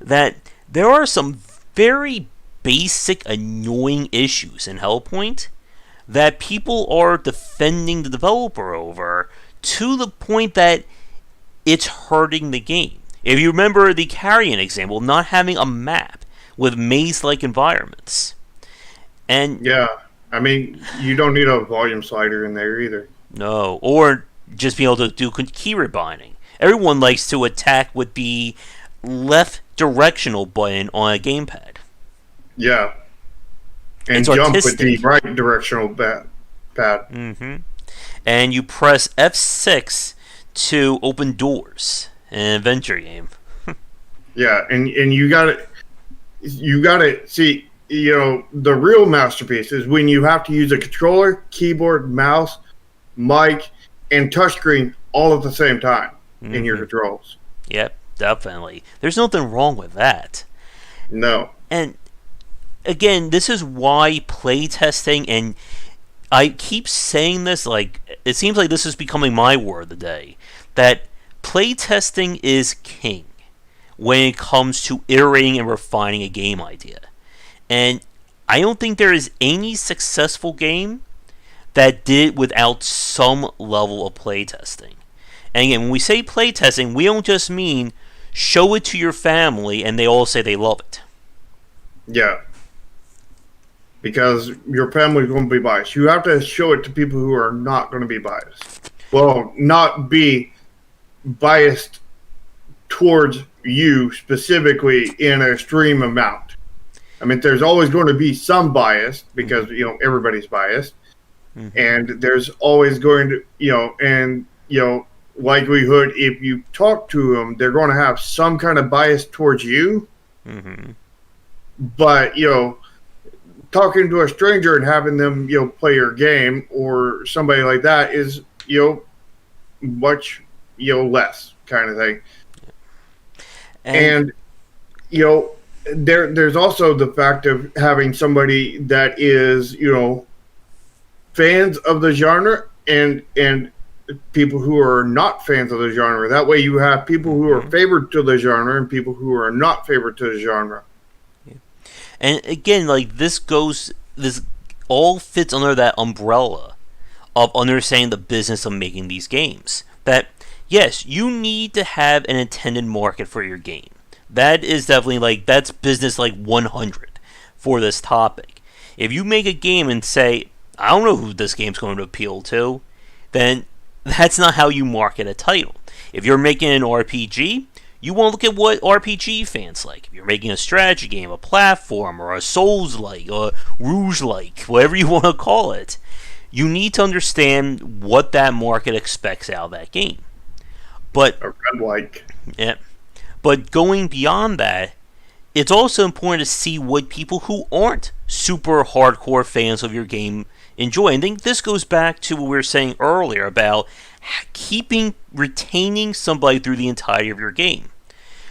A: That there are some very basic annoying issues in Hellpoint that people are defending the developer over to the point that it's hurting the game. If you remember the Carrion example, not having a map with maze-like environments. And
B: yeah, I mean, you don't need a volume slider in there either.
A: No, or just being able to do keyword binding. Everyone likes to attack with the left directional button on a gamepad.
B: Yeah. And
A: it's
B: jump
A: artistic.
B: with the right directional pad.
A: Mm-hmm. And you press F6 to open doors in an adventure game.
B: Yeah, and you got to see, the real masterpiece is when you have to use a controller, keyboard, mouse, mic, and touchscreen all at the same time in your controls.
A: Yep, definitely. There's nothing wrong with that.
B: No.
A: And again, this is why playtesting, and I keep saying this, like, it seems like this is becoming my word of the day, that playtesting is king when it comes to iterating and refining a game idea. And I don't think there is any successful game that did it without some level of playtesting. And again, when we say playtesting, we don't just mean show it to your family and they all say they love it.
B: Yeah. Because your family is going to be biased. You have to show it to people who are not going to be biased. Well, not be biased towards you specifically in an extreme amount. I mean, there's always going to be some bias because, everybody's biased. Mm-hmm. And there's always going to, likelihood if you talk to them, they're going to have some kind of bias towards you.
A: Mm-hmm.
B: But, talking to a stranger and having them, play your game or somebody like that is, much, less kind of thing. And there's also the fact of having somebody that is, fans of the genre and people who are not fans of the genre. That way you have people who are favored to the genre and people who are not favored to the genre.
A: Yeah. And again, this all fits under that umbrella of understanding the business of making these games. That, yes, you need to have an intended market for your game. That is definitely that's business 100 for this topic. If you make a game and say, I don't know who this game's going to appeal to, then that's not how you market a title. If you're making an RPG, you want to look at what RPG fans like. If you're making a strategy game, a platform, or a Souls-like, or Rouge-like, whatever you want to call it, you need to understand what that market expects out of that game. But
B: a red-like.
A: Yeah. But going beyond that, it's also important to see what people who aren't super hardcore fans of your game enjoy. And I think this goes back to what we were saying earlier about retaining somebody through the entirety of your game.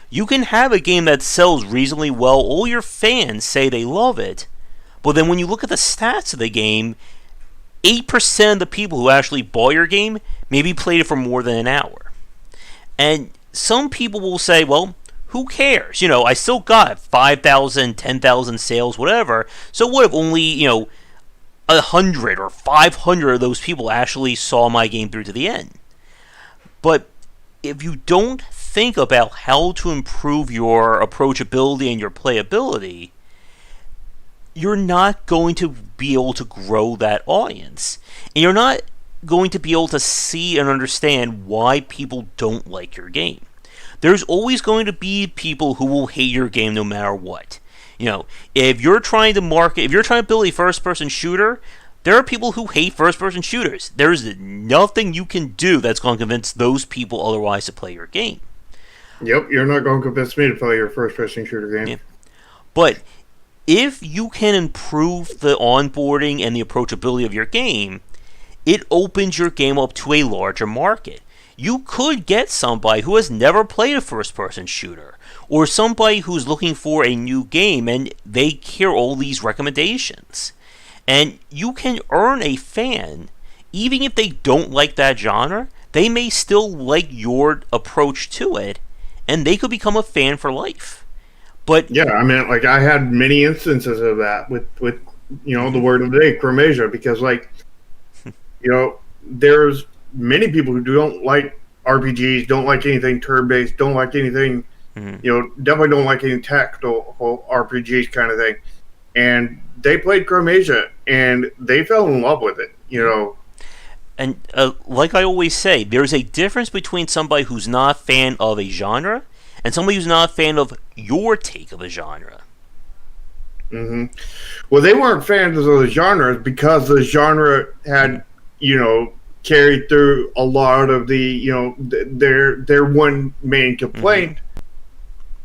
A: You can have a game that sells reasonably well, all your fans say they love it, but then when you look at the stats of the game, 8% of the people who actually bought your game maybe played it for more than an hour. And some people will say, well, who cares? I still got 5,000, 10,000 sales, whatever. So what if only, 100 or 500 of those people actually saw my game through to the end? But if you don't think about how to improve your approachability and your playability, you're not going to be able to grow that audience. And you're not going to be able to see and understand why people don't like your game. There's always going to be people who will hate your game no matter what. If you're trying to build a first-person shooter, there are people who hate first-person shooters. There's nothing you can do that's going to convince those people otherwise to play your game.
B: Yep, you're not going to convince me to play your first-person shooter game.
A: Yeah. But if you can improve the onboarding and the approachability of your game, it opens your game up to a larger market. You could get somebody who has never played a first-person shooter, or somebody who's looking for a new game and they hear all these recommendations. And you can earn a fan, even if they don't like that genre, they may still like your approach to it, and they could become a fan for life. But
B: yeah, I mean, I had many instances of that with the word of the day, Chromasia, because there's many people who don't like RPGs, don't like anything turn-based, don't like anything, definitely don't like any tactical RPGs kind of thing. And they played Chromasia, and they fell in love with it,
A: And like I always say, there's a difference between somebody who's not a fan of a genre and somebody who's not a fan of your take of a genre.
B: Mm-hmm. Well, they weren't fans of the genres because the genre had, carried through a lot of the, their one main complaint,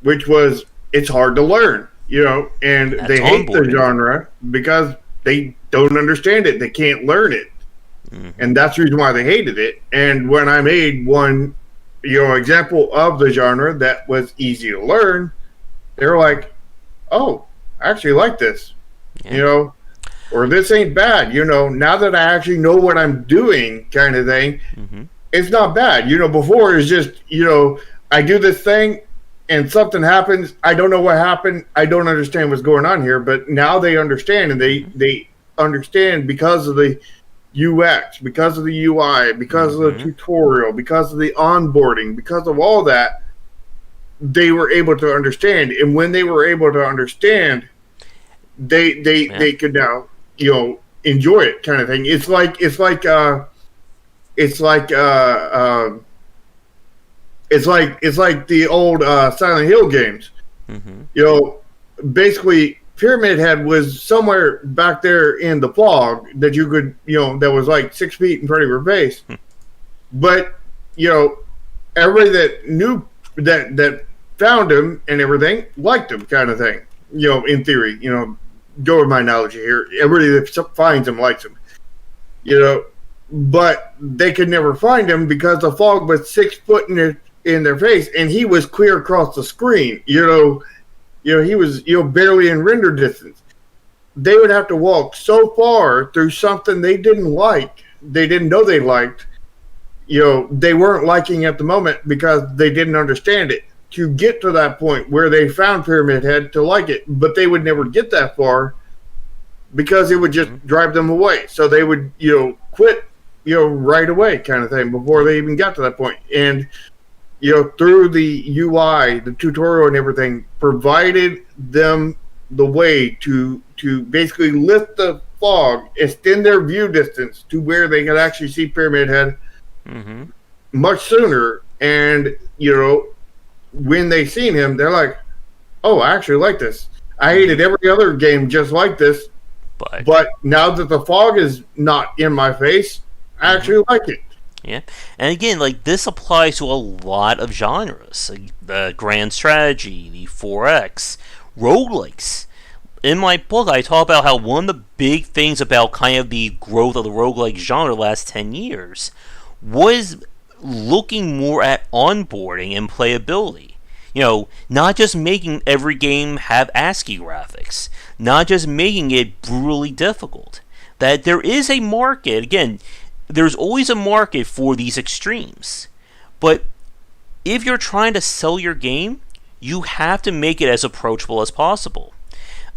B: which was it's hard to learn, and
A: That's
B: they hate the genre because they don't understand it. They can't learn it. And that's the reason why they hated it. And when I made one, example of the genre that was easy to learn, they were like, oh, I actually like this, or this ain't bad, now that I actually know what I'm doing kind of thing. it's not bad. Before it's just, I do this thing and something happens. I don't know what happened. I don't understand what's going on here. But now they understand, and they understand because of the UX, because of the UI, because of the tutorial, because of the onboarding, because of all that. They were able to understand, and when they were able to understand, they could now enjoy it, kind of thing. It's like the old Silent Hill games. Basically, Pyramid Head was somewhere back there in the fog that you could, that was like 6 feet in front of your face. But everybody that knew that found him and everything liked him, kind of thing. In theory, go with my analogy here. Everybody that finds him likes him. But they could never find him because the fog was 6 foot in their face, and he was clear across the screen. He was barely in render distance. They would have to walk so far through something they didn't like, they didn't know they liked. They weren't liking at the moment because they didn't understand it, to get to that point where they found Pyramid Head to like it. But they would never get that far because it would just drive them away. So they would, quit, right away, kind of thing, before they even got to that point. And, through the UI, the tutorial and everything, provided them the way to basically lift the fog, extend their view distance to where they could actually see Pyramid Head much sooner. And, when they seen him, they're like, oh, I actually like this. I hated every other game just like this. But now that the fog is not in my face, I actually like it.
A: Yeah. And again, this applies to a lot of genres. The grand strategy, the 4X, roguelikes. In my book, I talk about how one of the big things about kind of the growth of the roguelike genre the last 10 years was looking more at onboarding and playability. Not just making every game have ASCII graphics, not just making it brutally difficult. That there is a market, again, there's always a market for these extremes. But if you're trying to sell your game, you have to make it as approachable as possible.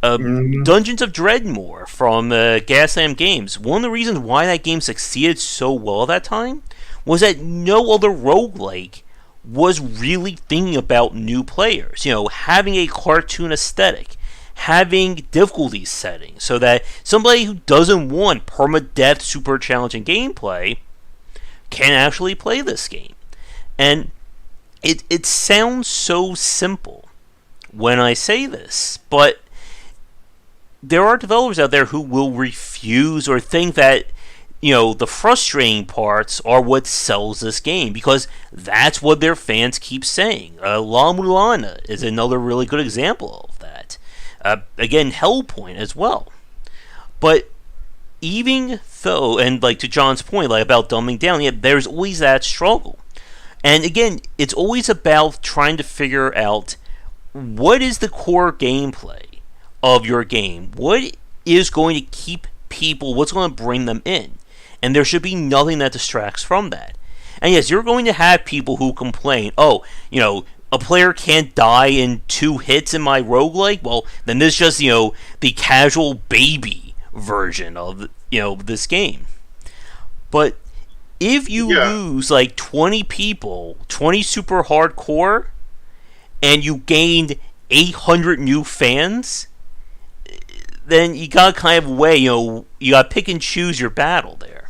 A: Dungeons of Dreadmore from Gaslamp Games, one of the reasons why that game succeeded so well at that time was that no other roguelike was really thinking about new players. Having a cartoon aesthetic, having difficulty settings, so that somebody who doesn't want permadeath, super challenging gameplay can actually play this game. And it sounds so simple when I say this, but there are developers out there who will refuse or think that the frustrating parts are what sells this game, because that's what their fans keep saying. La Mulana is another really good example of that. Again, Hellpoint as well. But even though, and to John's point, about dumbing down, there's always that struggle. And again, it's always about trying to figure out what is the core gameplay of your game. What is going to keep people, what's going to bring them in? And there should be nothing that distracts from that. And yes, you're going to have people who complain, a player can't die in 2 hits in my roguelike. Well, then this is just, the casual baby version of, this game. But if you lose 20 people, 20 super hardcore, and you gained 800 new fans, then you gotta kind of weigh, you gotta pick and choose your battle there.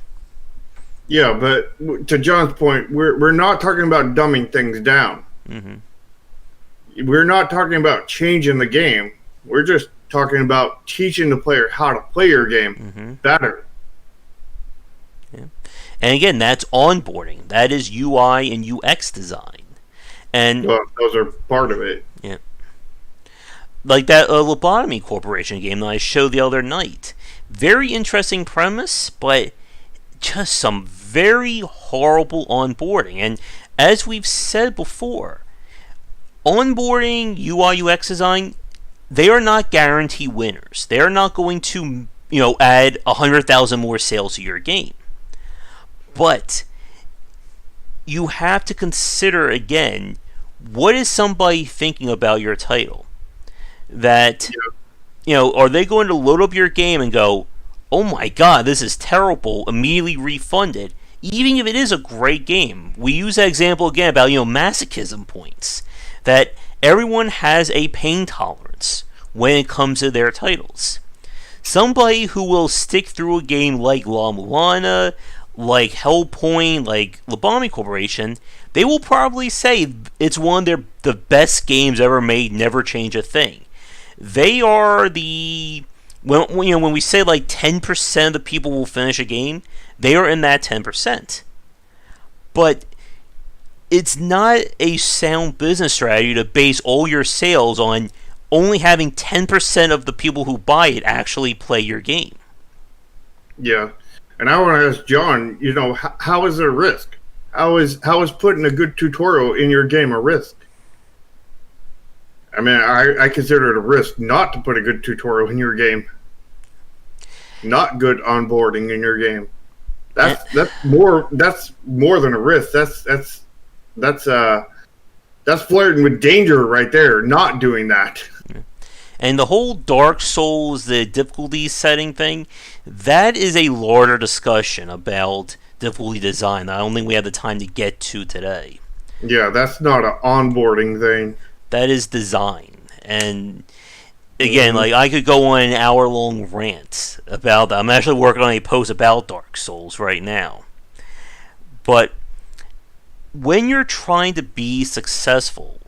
B: Yeah, but to John's point, we're not talking about dumbing things down. We're not talking about changing the game. We're just talking about teaching the player how to play your game better.
A: Yeah. And again, that's onboarding. That is UI and UX design. And
B: those are part of it.
A: Yeah. Like that Lobotomy Corporation game that I showed the other night. Very interesting premise, but just some very horrible onboarding. And as we've said before, onboarding, UI, UX design, they are not guarantee winners. They are not going to, add 100,000 more sales to your game. But you have to consider again, what is somebody thinking about your title? That, are they going to load up your game and go, oh my god, this is terrible, immediately refund it, even if it is a great game? We use that example again about, masochism points. That everyone has a pain tolerance when it comes to their titles. Somebody who will stick through a game like La Mulana, like Hellpoint, like Lobotomy Corporation, they will probably say it's one of the best games ever made, never change a thing. They are when we say like 10% of the people will finish a game, they are in that 10%. But it's not a sound business strategy to base all your sales on only having 10% of the people who buy it actually play your game.
B: Yeah. And I want to ask John, how is it a risk? How is putting a good tutorial in your game a risk? I mean, I consider it a risk not to put a good tutorial in your game. Not good onboarding in your game. That's more than a risk. That's flirting with danger right there, not doing that.
A: And the whole Dark Souls, the difficulty setting thing, that is a larger discussion about difficulty design. I don't think we have the time to get to today.
B: Yeah, that's not an onboarding thing.
A: That is design. And again, like, I could go on an hour-long rant about that. I'm actually working on a post about Dark Souls right now. But when you're trying to be successful,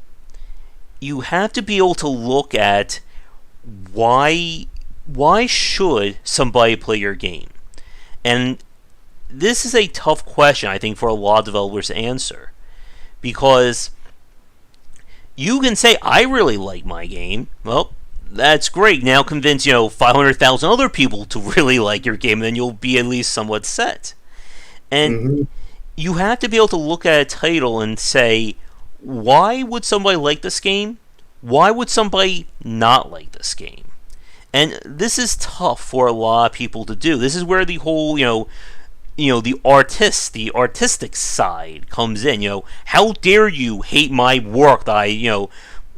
A: you have to be able to look at why should somebody play your game? And this is a tough question, I think, for a lot of developers to answer. Because you can say, I really like my game. Well, that's great. Now convince, 500,000 other people to really like your game, and then you'll be at least somewhat set. And you have to be able to look at a title and say, why would somebody like this game? Why would somebody not like this game? And this is tough for a lot of people to do. This is where the whole, the artistic side comes in. How dare you hate my work that I,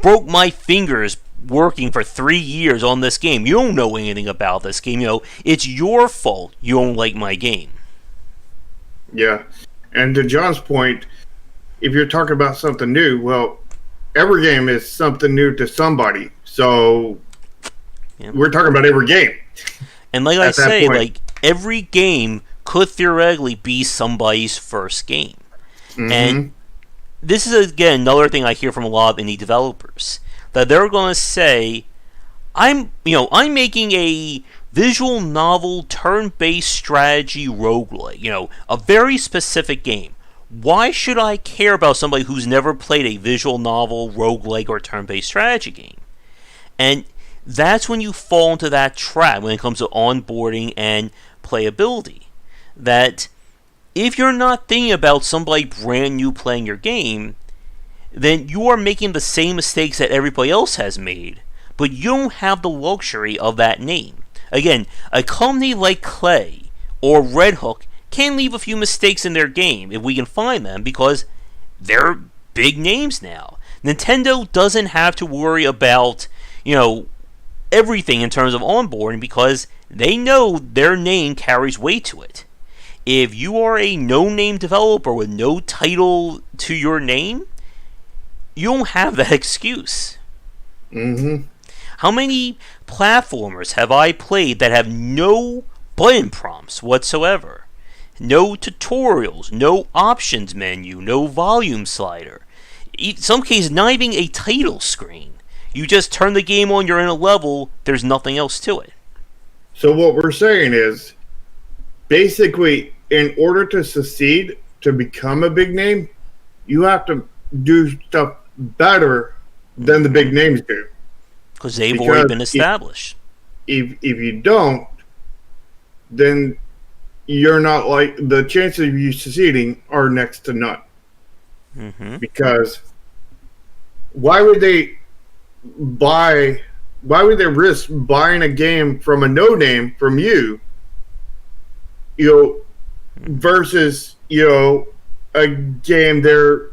A: broke my fingers working for 3 years on this game. You don't know anything about this game. It's your fault you don't like my game.
B: Yeah. And to John's point, if you're talking about something new, well, every game is something new to somebody. So we're talking about every game.
A: And like I say, like, every game could theoretically be somebody's first game. And this is, again, another thing I hear from a lot of indie developers. That they're going to say, I'm making a visual novel turn-based strategy roguelike, a very specific game. Why should I care about somebody who's never played a visual novel, roguelike, or turn-based strategy game? And that's when you fall into that trap when it comes to onboarding and playability. That if you're not thinking about somebody brand new playing your game, then you are making the same mistakes that everybody else has made, but you don't have the luxury of that name. Again, a company like Clay or Red Hook can leave a few mistakes in their game if we can find them, because they're big names now. Nintendo doesn't have to worry about, everything in terms of onboarding, because they know their name carries weight to it. If you are a no-name developer with no title to your name, you don't have that excuse. How many platformers have I played that have no button prompts whatsoever? No tutorials, no options menu, no volume slider. In some cases, not even a title screen. You just turn the game on, you're in a level, there's nothing else to it.
B: So what we're saying is, basically, in order to succeed, to become a big name, you have to do stuff better than the big names do.
A: Because they've already been established.
B: If you don't, then you're not like, the chances of you succeeding are next to none. Because why would they risk buying a game from a no name from you, versus a game there,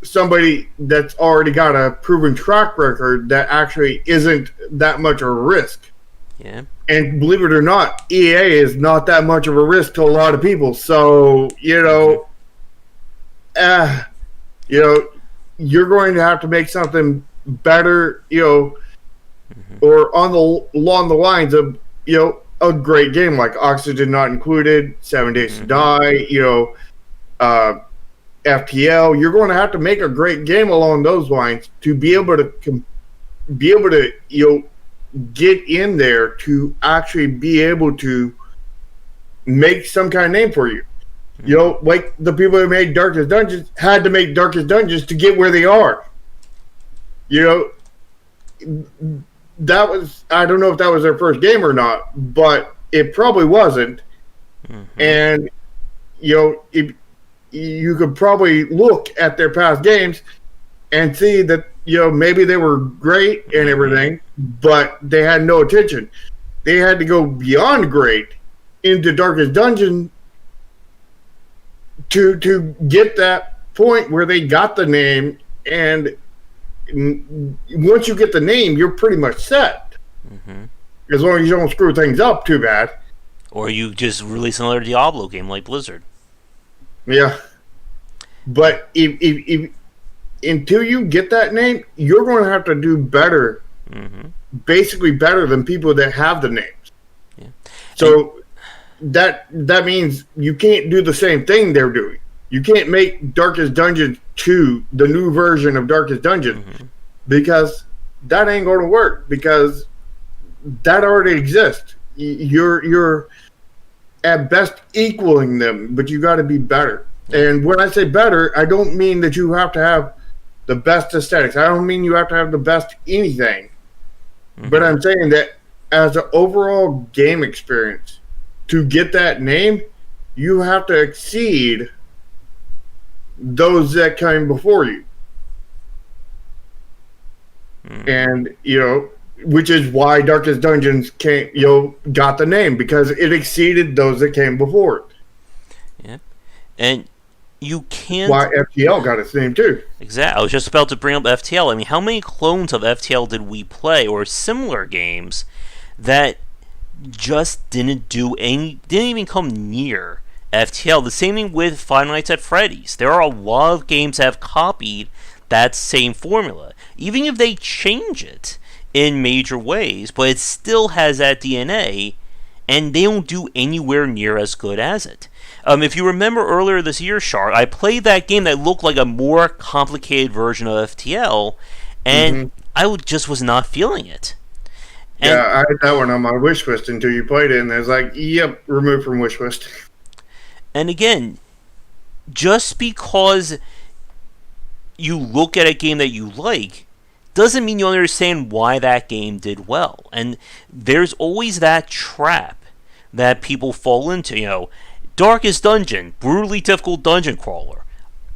B: somebody that's already got a proven track record that actually isn't that much of a risk.
A: Yeah.
B: And believe it or not, EA is not that much of a risk to a lot of people. So, you're going to have to make something better, or along the lines of, a great game like Oxygen Not Included, 7 Days to Die, FTL. You're going to have to make a great game along those lines to be able to get in there to actually be able to make some kind of name for you. Like the people who made Darkest Dungeons had to make Darkest Dungeons to get where they are. That was, I don't know if that was their first game or not, but it probably wasn't. And, if you could probably look at their past games and see that, maybe they were great and everything, but they had no attention. They had to go beyond great into Darkest Dungeon to get that point where they got the name, and once you get the name, you're pretty much set. As long as you don't screw things up too bad.
A: Or you just release another Diablo game like Blizzard.
B: Yeah. But if until you get that name, you're going to have to do better. Basically better than people that have the names.
A: Yeah.
B: So that means you can't do the same thing they're doing. You can't make Darkest Dungeon 2 the new version of Darkest Dungeon, because that ain't going to work, because that already exists. You're at best equaling them, but you got to be better. And when I say better, I don't mean that you have to have the best aesthetics. I don't mean you have to have the best anything. But I'm saying that as an overall game experience, to get that name, you have to exceed those that came before you. And, which is why Darkest Dungeons got the name, because it exceeded those that came before it.
A: Yeah. And you can't...
B: Why FTL got its name, too.
A: Exactly. I was just about to bring up FTL. I mean, how many clones of FTL did we play, or similar games, that just didn't even come near FTL? The same thing with Five Nights at Freddy's. There are a lot of games that have copied that same formula, even if they change it in major ways, but it still has that DNA, and they don't do anywhere near as good as it. If you remember earlier this year, Shar, I played that game that looked like a more complicated version of FTL, and I just was not feeling it. And,
B: yeah, I had that one on my wish list until you played it, and I was like, yep, removed from wish list.
A: And again, just because you look at a game that you like doesn't mean you understand why that game did well. And there's always that trap that people fall into. Darkest Dungeon, brutally difficult dungeon crawler.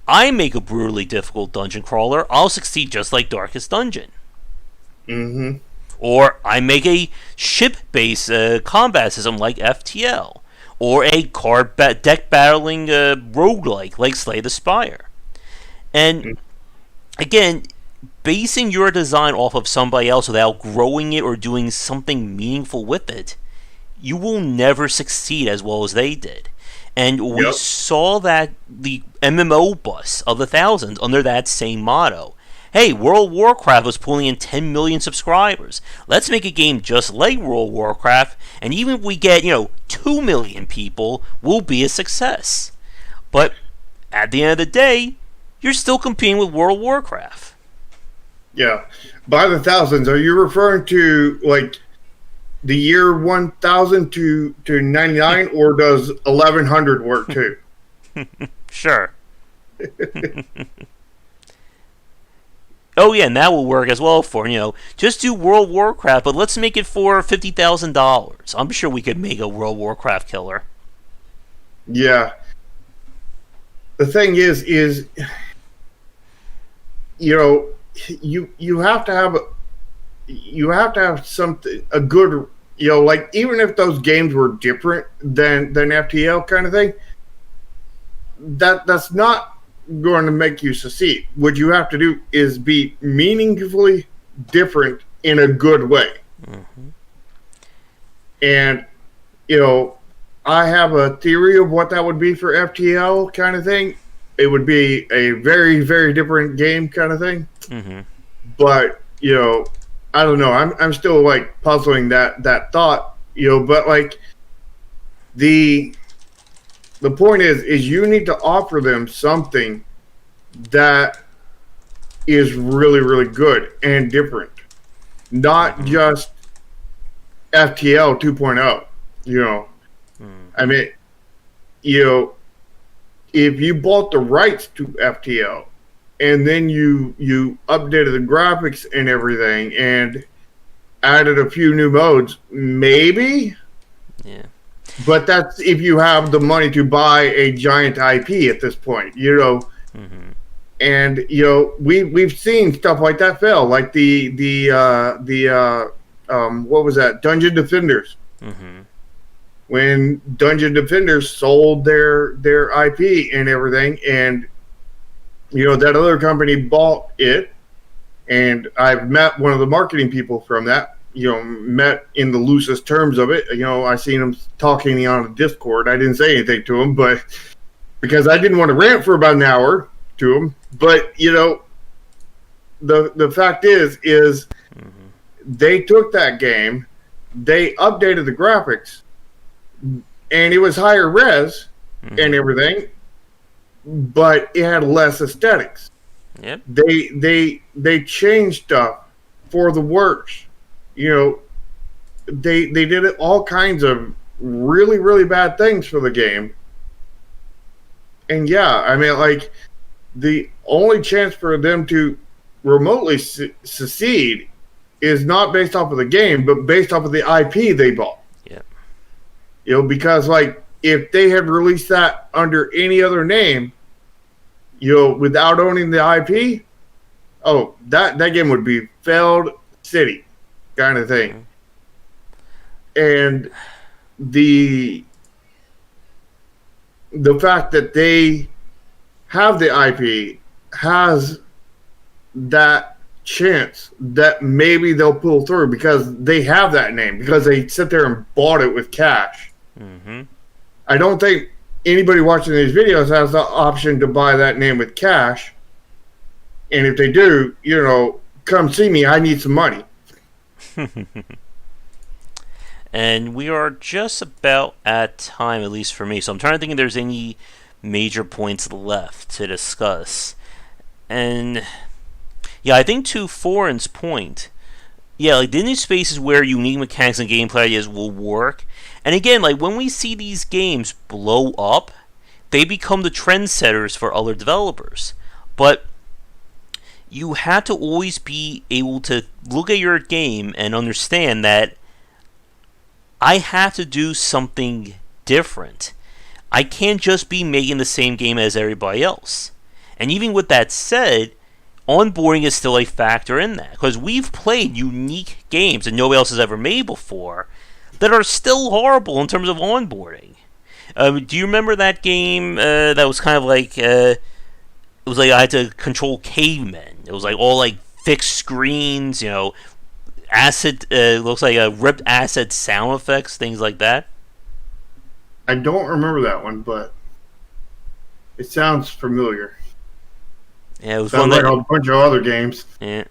A: I make a brutally difficult dungeon crawler, I'll succeed just like Darkest Dungeon. Or I make a ship-based combat system like FTL. Or a card deck battling roguelike like Slay the Spire. And again, basing your design off of somebody else without growing it or doing something meaningful with it, you will never succeed as well as they did. And we saw that the MMO bus of the thousands under that same motto. Hey, World of Warcraft was pulling in 10 million subscribers. Let's make a game just like World of Warcraft, and even if we get, 2 million people, we'll be a success. But at the end of the day, you're still competing with World of Warcraft.
B: Yeah. By the thousands, are you referring to, like, the year 1000 to 99, or does 1100 work too?
A: Sure. Oh yeah, and that will work as well for, just do World of Warcraft, but let's make it for $50,000. I'm sure we could make a World of Warcraft killer.
B: Yeah. The thing is you have to have something, a good, like, even if those games were different than FTL kind of thing, that's not going to make you succeed. What you have to do is be meaningfully different in a good way.
A: Mm-hmm.
B: And, you know, I have a theory of what that would be for FTL kind of thing. It would be a very, very different game kind of thing.
A: Mm-hmm.
B: But, you know, I don't know. I'm still like puzzling that thought, you know, but like the point is you need to offer them something that is really, really good and different. Not just FTL 2.0, you know. I mean, you know, if you bought the rights to FTL and then you updated the graphics and everything and added a few new modes, maybe.
A: Yeah.
B: But that's if you have the money to buy a giant IP at this point, you know.
A: Mm-hmm.
B: And you know, we've seen stuff like that fail, like the what was that? Dungeon Defenders.
A: Mm-hmm.
B: When Dungeon Defenders sold their IP and everything, and you know that other company bought it, and I've met one of the marketing people from that. You know, met in the loosest terms of it. You know, I seen him talking on a Discord. I didn't say anything to him, but because I didn't want to rant for about an hour to him. But you know, the fact is they took that game, they updated the graphics, and it was higher res and everything, but it had less aesthetics.
A: Yep.
B: They changed stuff for the worse. You know, they did all kinds of really, really bad things for the game. And yeah, I mean, like, the only chance for them to remotely succeed is not based off of the game, but based off of the IP they bought.
A: Yeah.
B: You know, because, like, if they had released that under any other name, you know, without owning the IP, oh, that game would be failed city kind of thing. And the fact that they have the IP has that chance that maybe they'll pull through because they have that name, because they sit there and bought it with cash.
A: Mm-hmm.
B: I don't think anybody watching these videos has the option to buy that name with cash. And if they do, you know, come see me. I need some money.
A: And we are just about at time, at least for me. So I'm trying to think if there's any major points left to discuss. And yeah, I think to Foreign's point, yeah, like the new spaces where unique mechanics and gameplay ideas will work. And again, like when we see these games blow up, they become the trendsetters for other developers. But you have to always be able to look at your game and understand that I have to do something different. I can't just be making the same game as everybody else. And even with that said, onboarding is still a factor in that. Because we've played unique games that nobody else has ever made before that are still horrible in terms of onboarding. Do you remember that game that was kind of like... it was like I had to control cavemen. It was like all like fixed screens, you know, acid, looks like a ripped acid sound effects, things like that.
B: I don't remember that one, but it sounds familiar.
A: Yeah, it was
B: sounds
A: one
B: like a bunch of other games.
A: Yeah.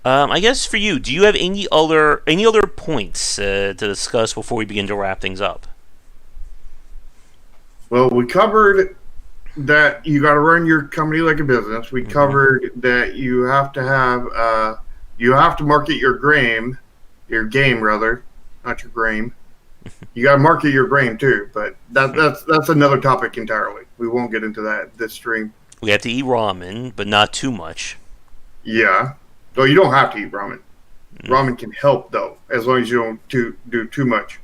A: I guess for you, do you have any other points to discuss before we begin to wrap things up?
B: Well, we covered that you got to run your company like a business. We covered that you have to have you have to market your game rather, not your game. You got to market your game too, but that's another topic entirely. We won't get into that this stream.
A: We have to eat ramen, but not too much.
B: Yeah, though you don't have to eat ramen. Ramen can help though, as long as you don't do too much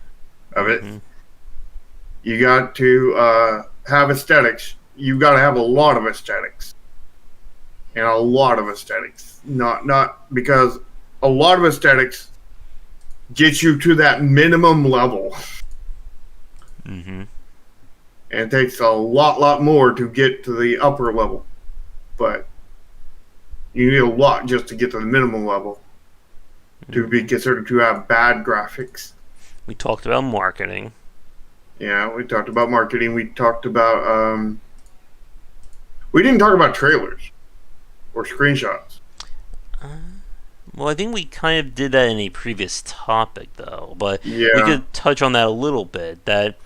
B: of it. You got to have aesthetics. You got to have a lot of aesthetics, and a lot of aesthetics. Not because a lot of aesthetics gets you to that minimum level. And it takes a lot more to get to the upper level. But you need a lot just to get to the minimum level to be considered to have bad graphics.
A: We talked about marketing.
B: Yeah, we talked about marketing. We talked about... we didn't talk about trailers or screenshots.
A: Well, I think we kind of did that in a previous topic, though. But
B: Yeah.
A: we could touch on that a little bit. That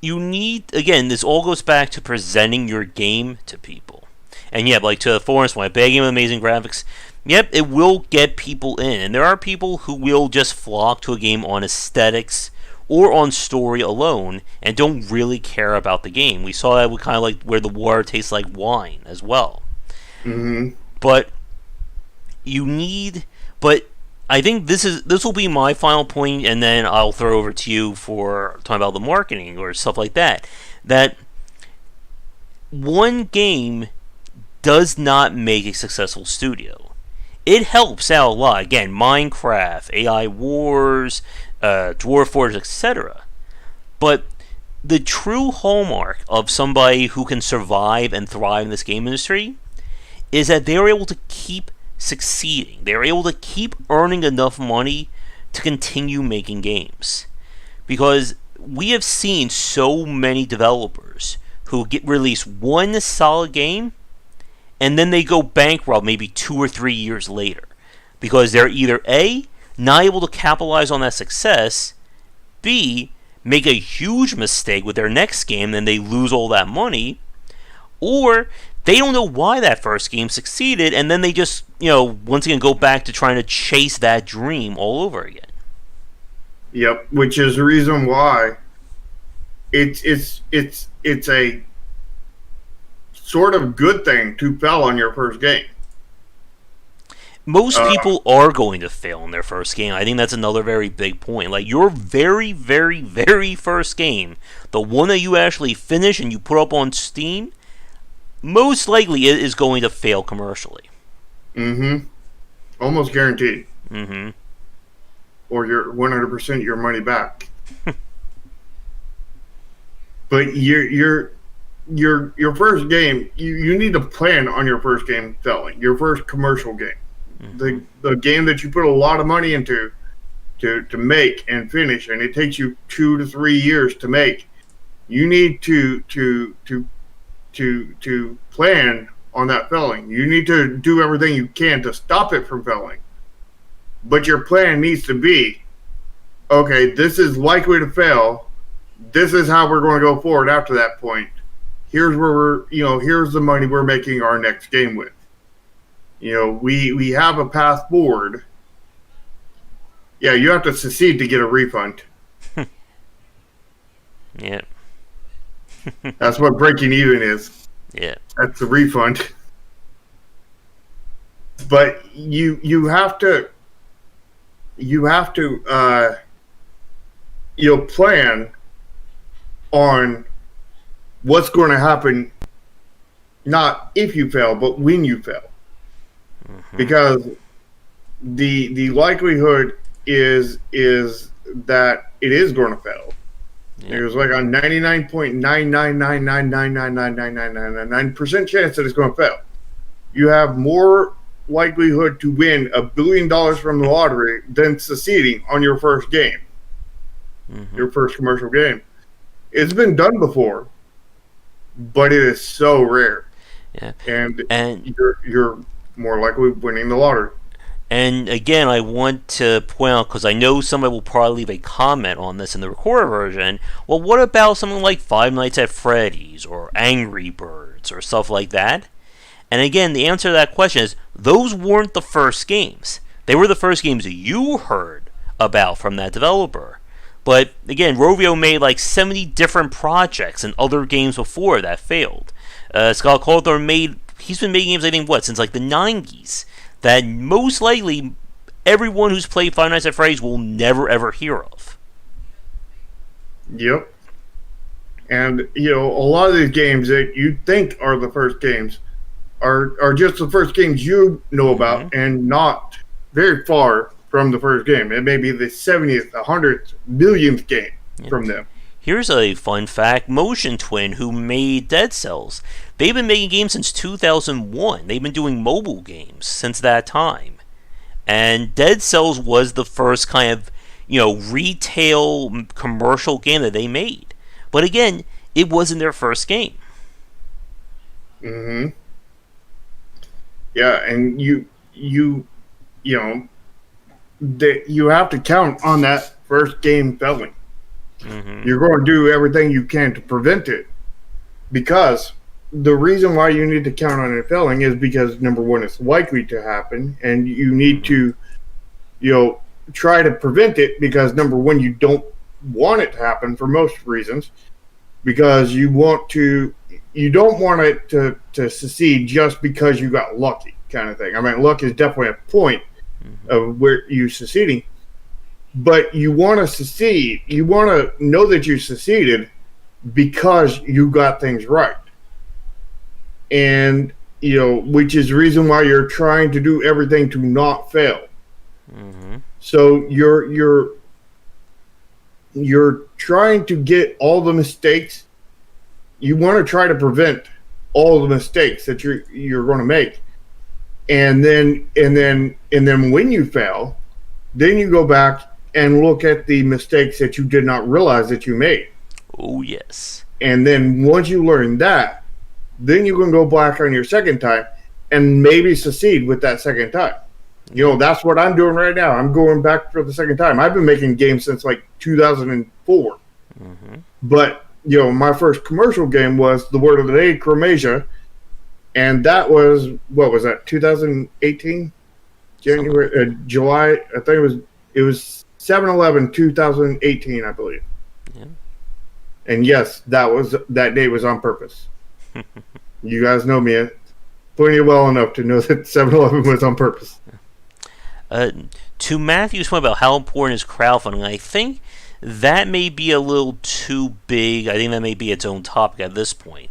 A: you need... Again, this all goes back to presenting your game to people. And yeah, like to Forrest's point, a bad game with amazing graphics... Yep, it will get people in. And there are people who will just flock to a game on aesthetics or on story alone and don't really care about the game. We saw that with kind of like where the water tastes like wine as well.
B: Mm-hmm.
A: But you need... But I think this will be my final point, and then I'll throw over to you for talking about the marketing or stuff like that. That one game does not make a successful studio. It helps out a lot. Again, Minecraft, AI Wars, Dwarf Forge, etc. But the true hallmark of somebody who can survive and thrive in this game industry is that they are able to keep succeeding. They are able to keep earning enough money to continue making games. Because we have seen so many developers who release one solid game and then they go bankrupt maybe 2 or 3 years later because they're either A, not able to capitalize on that success, B, make a huge mistake with their next game and they lose all that money, or they don't know why that first game succeeded and then they just, once again go back to trying to chase that dream all over again.
B: Yep, which is the reason why it's a sort of good thing to fail on your first game.
A: Most people are going to fail in their first game. I think that's another very big point. Like your very, very, very first game, the one that you actually finish and you put up on Steam, most likely it is going to fail commercially.
B: Mm-hmm. Almost guaranteed.
A: Mm-hmm.
B: Or you're 100% your money back. But your first game, you need to plan on your first game failing. Your first commercial game, the game that you put a lot of money into to make and finish, and it takes you 2 to 3 years to make. You need to plan on that failing. You need to do everything you can to stop it from failing. But your plan needs to be, okay, this is likely to fail. This is how we're going to go forward after that point. Here's where here's the money we're making our next game with. We have a path forward. Yeah, you have to succeed to get a refund.
A: Yeah.
B: That's what breaking even is.
A: Yeah.
B: That's the refund. But you have to plan on what's going to happen, not if you fail, but when you fail. Mm-hmm. Because the likelihood is that it is going to fail. Yep. There's like a 99.999999999% chance that it's going to fail. You have more likelihood to win $1 billion from the lottery than succeeding on your first game. Mm-hmm. Your first commercial game. It's been done before, but it is so rare.
A: Yeah.
B: And you're more likely winning the lottery.
A: And again, I want to point out, because I know somebody will probably leave a comment on this in the recorded version, well, what about something like Five Nights at Freddy's or Angry Birds or stuff like that? And again, the answer to that question is, those weren't the first games. They were the first games you heard about from that developer. But again, Rovio made like 70 different projects and other games before that failed. Scott Cawthorn he's been making games, I think, since like the 90s, that most likely everyone who's played Five Nights at Freddy's will never ever hear of.
B: Yep. And, a lot of these games that you think are the first games are just the first games you know about, mm-hmm. and not very far from the first game. It may be the 70th, 100th, millionth game from them.
A: Here's a fun fact. Motion Twin, who made Dead Cells, they've been making games since 2001. They've been doing mobile games since that time. And Dead Cells was the first kind of, retail commercial game that they made. But again, it wasn't their first game.
B: Mm-hmm. Yeah, and you have to count on that first game failing. Mm-hmm. You're going to do everything you can to prevent it, because the reason why you need to count on it failing is because, number one, it's likely to happen, and you need to, try to prevent it, because number one, you don't want it to happen for most reasons, because you don't want it to succeed just because you got lucky, kind of thing. I mean, luck is definitely a point of where you succeeding, but you want to succeed. You want to know that you succeeded because you got things right, and which is the reason why you're trying to do everything to not fail. Mm-hmm. So you're trying to get all the mistakes. You want to try to prevent all the mistakes that you're going to make, and then when you fail, then you go back and look at the mistakes that you did not realize that you made.
A: Oh yes.
B: And then once you learn that, then you can go back on your second time and maybe succeed with that second time. That's what I'm doing right now. I'm going back for the second time. I've been making games since like 2004. Mm-hmm. But, my first commercial game was The Word of the Day, Chromasia. And that was, what was that, 2018? July, I think it was 7/11/2018, I believe. Yeah. And yes, that day was on purpose. You guys know me plenty well enough to know that 7/11 was on purpose.
A: To Matthew's point about how important is crowdfunding, I think that may be a little too big. I think that may be its own topic at this point.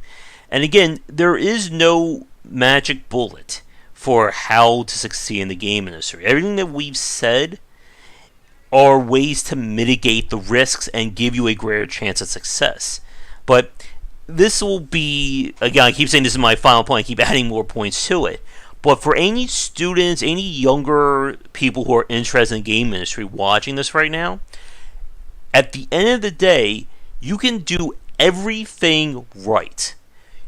A: And again, there is no magic bullet for how to succeed in the game industry. Everything that we've said are ways to mitigate the risks and give you a greater chance of success. But this will be, again, I keep saying this is my final point, I keep adding more points to it. But for any students, any younger people who are interested in the game industry watching this right now, at the end of the day, you can do everything right.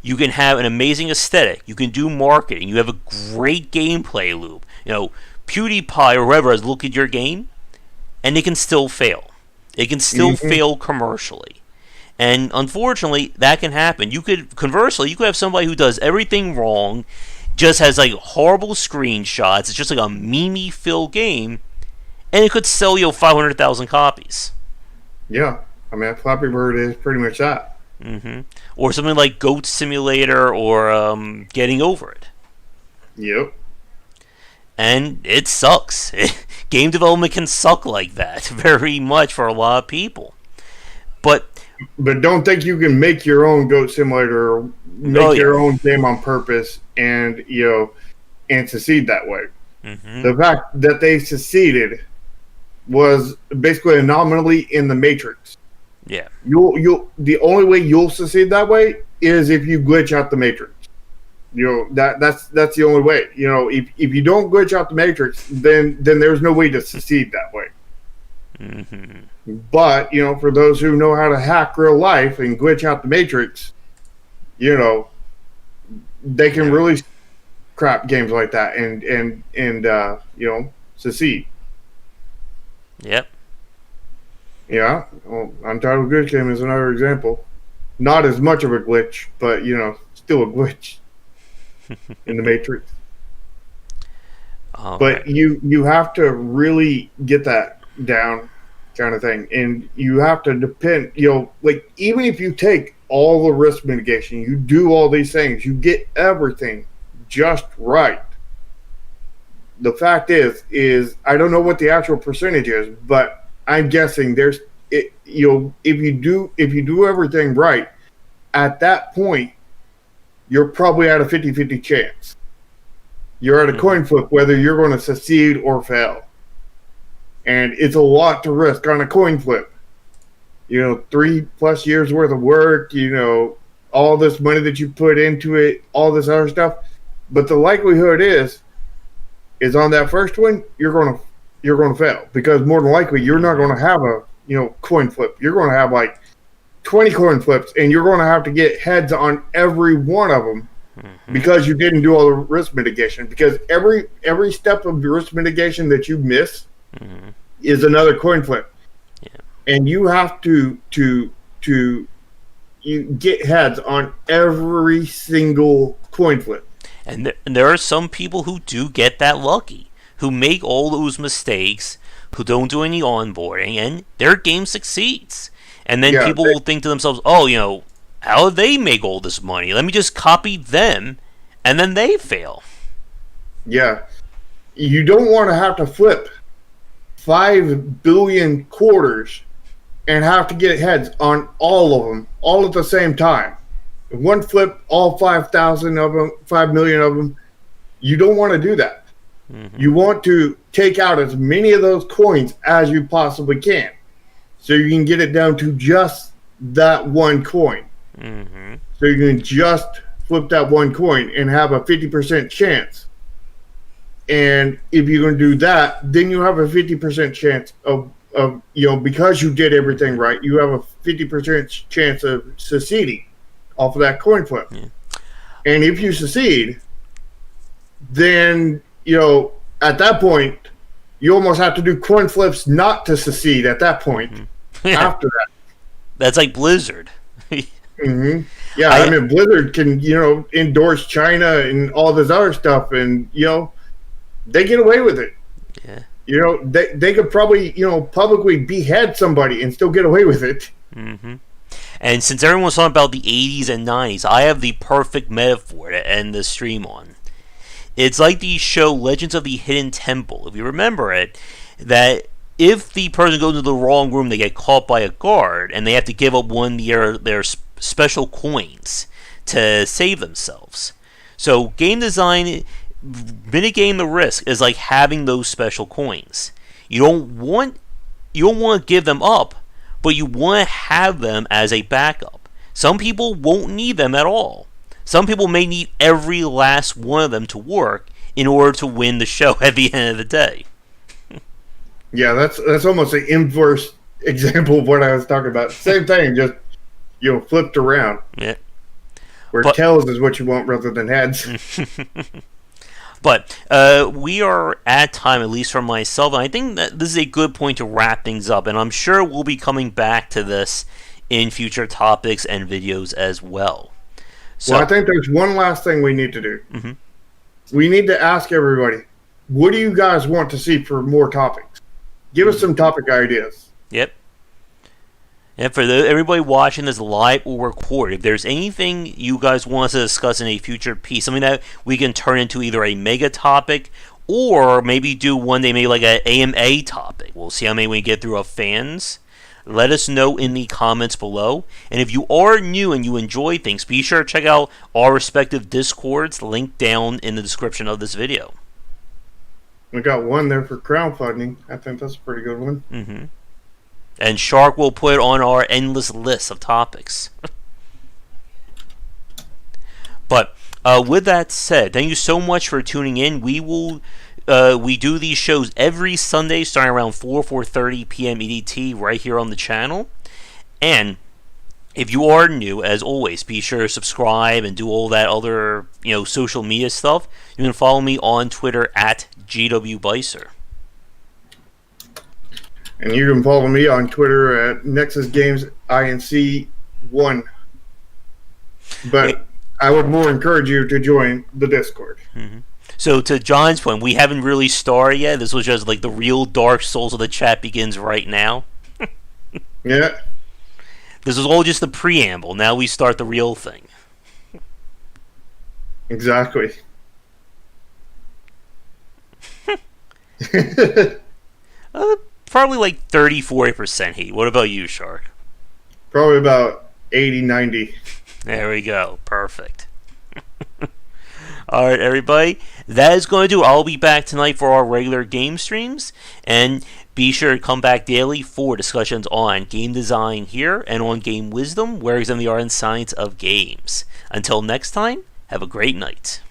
A: You can have an amazing aesthetic. You can do marketing. You have a great gameplay loop. PewDiePie or whoever has looked at your game, and it can still fail. It can still fail commercially. And unfortunately, that can happen. Conversely, you could have somebody who does everything wrong, just has like horrible screenshots. It's just like a meme-filled game, and it could sell 500,000 copies.
B: Yeah, I mean, Flappy Bird is pretty much that.
A: Mm-hmm. Or something like Goat Simulator or Getting Over It.
B: Yep.
A: And it sucks. Game development can suck like that very much for a lot of people. But
B: don't think you can make your own Goat Simulator or make your own game on purpose and and succeed that way. Mm-hmm. The fact that they succeeded was basically an anomaly in the Matrix.
A: Yeah.
B: The only way you'll succeed that way is if you glitch out the Matrix. That's the only way. If you don't glitch out the Matrix, then there's no way to succeed that way. Mm-hmm. But for those who know how to hack real life and glitch out the Matrix, they can really crap games like that and succeed.
A: Yep.
B: Yeah. Well, Untitled Goose Game is another example. Not as much of a glitch, but still a glitch in the Matrix. But you have to really get that down, kind of thing, and you have to depend. Like even if you take all the risk mitigation, you do all these things, you get everything just right. The fact is I don't know what the actual percentage is, but I'm guessing there's if you do everything right, at that point you're probably at a 50-50 chance. You're at a coin flip whether you're going to succeed or fail. And it's a lot to risk on a coin flip. 3+ years worth of work, all this money that you put into it, all this other stuff. But the likelihood is on that first one, you're gonna fail, because more than likely you're not gonna have a coin flip. You're gonna have like 20 coin flips, and you're gonna have to get heads on every one of them because you didn't do all the risk mitigation. Because every step of the risk mitigation that you miss is another coin flip, and you have to you get heads on every single coin flip.
A: And there are some people who do get that lucky, who make all those mistakes, who don't do any onboarding, and their game succeeds. And then people will think to themselves, oh, how did they make all this money? Let me just copy them, and then they fail.
B: Yeah. You don't want to have to flip 5 billion quarters and have to get heads on all of them, all at the same time. One flip, all 5,000 of them, 5 million of them. You don't want to do that. You want to take out as many of those coins as you possibly can, so you can get it down to just that one coin. So you can just flip that one coin and have a 50% chance. And if you're going to do that, then you have a 50% chance of because you did everything right, you have a 50% chance of succeeding off of that coin flip. And if you succeed, then at that point you almost have to do coin flips not to succeed at that point. After that,
A: that's like Blizzard.
B: Yeah, I mean, Blizzard can endorse China and all this other stuff, and they get away with it. They could probably publicly behead somebody and still get away with it.
A: And since everyone's talking about the 80s and 90s, I have the perfect metaphor to end the stream on. It's like the show Legends of the Hidden Temple. If you remember it, that if the person goes into the wrong room, they get caught by a guard, and they have to give up one of their special coins to save themselves. So game design, mitigating the risk, is like having those special coins. You don't want to give them up, but you want to have them as a backup. Some people won't need them at all. Some people may need every last one of them to work in order to win the show at the end of the day.
B: Yeah, that's almost an inverse example of what I was talking about. Same thing, just flipped around.
A: Yeah.
B: Where tails is what you want rather than heads.
A: But we are at time, at least for myself, and I think that this is a good point to wrap things up, and I'm sure we'll be coming back to this in future topics and videos as well. So,
B: I think there's one last thing we need to do. We need to ask everybody, what do you guys want to see for more topics? Give us some topic ideas.
A: Yep. And for everybody watching this live or recorded, if there's anything you guys want us to discuss in a future piece, something that we can turn into either a mega topic or maybe do one day maybe like an AMA topic. We'll see how many we get through of fans. Let us know in the comments below. And if you are new and you enjoy things, be sure to check out our respective Discords linked down in the description of this video.
B: We got one there for crowdfunding. I think that's a pretty good one.
A: And Shark will put it on our endless list of topics. But with that said, thank you so much for tuning in. We do these shows every Sunday starting around 4:30 p.m. EDT right here on the channel. And if you are new, as always, be sure to subscribe and do all that other social media stuff. You can follow me on Twitter at GWBicer.
B: And you can follow me on Twitter at Nexus Games INC1. But I would more encourage you to join the Discord.
A: So to John's point, we haven't really started yet. This was just like the real Dark Souls of the chat begins right now.
B: Yeah.
A: This was all just the preamble. Now we start the real thing.
B: Exactly.
A: Probably like 30-40% heat. What about you, Shark?
B: Probably about 80-90.
A: There we go. Perfect. All right, everybody. That is going to do. I'll be back tonight for our regular game streams, and be sure to come back daily for discussions on game design here and on game wisdom, where we examine the art and science of games. Until next time, have a great night.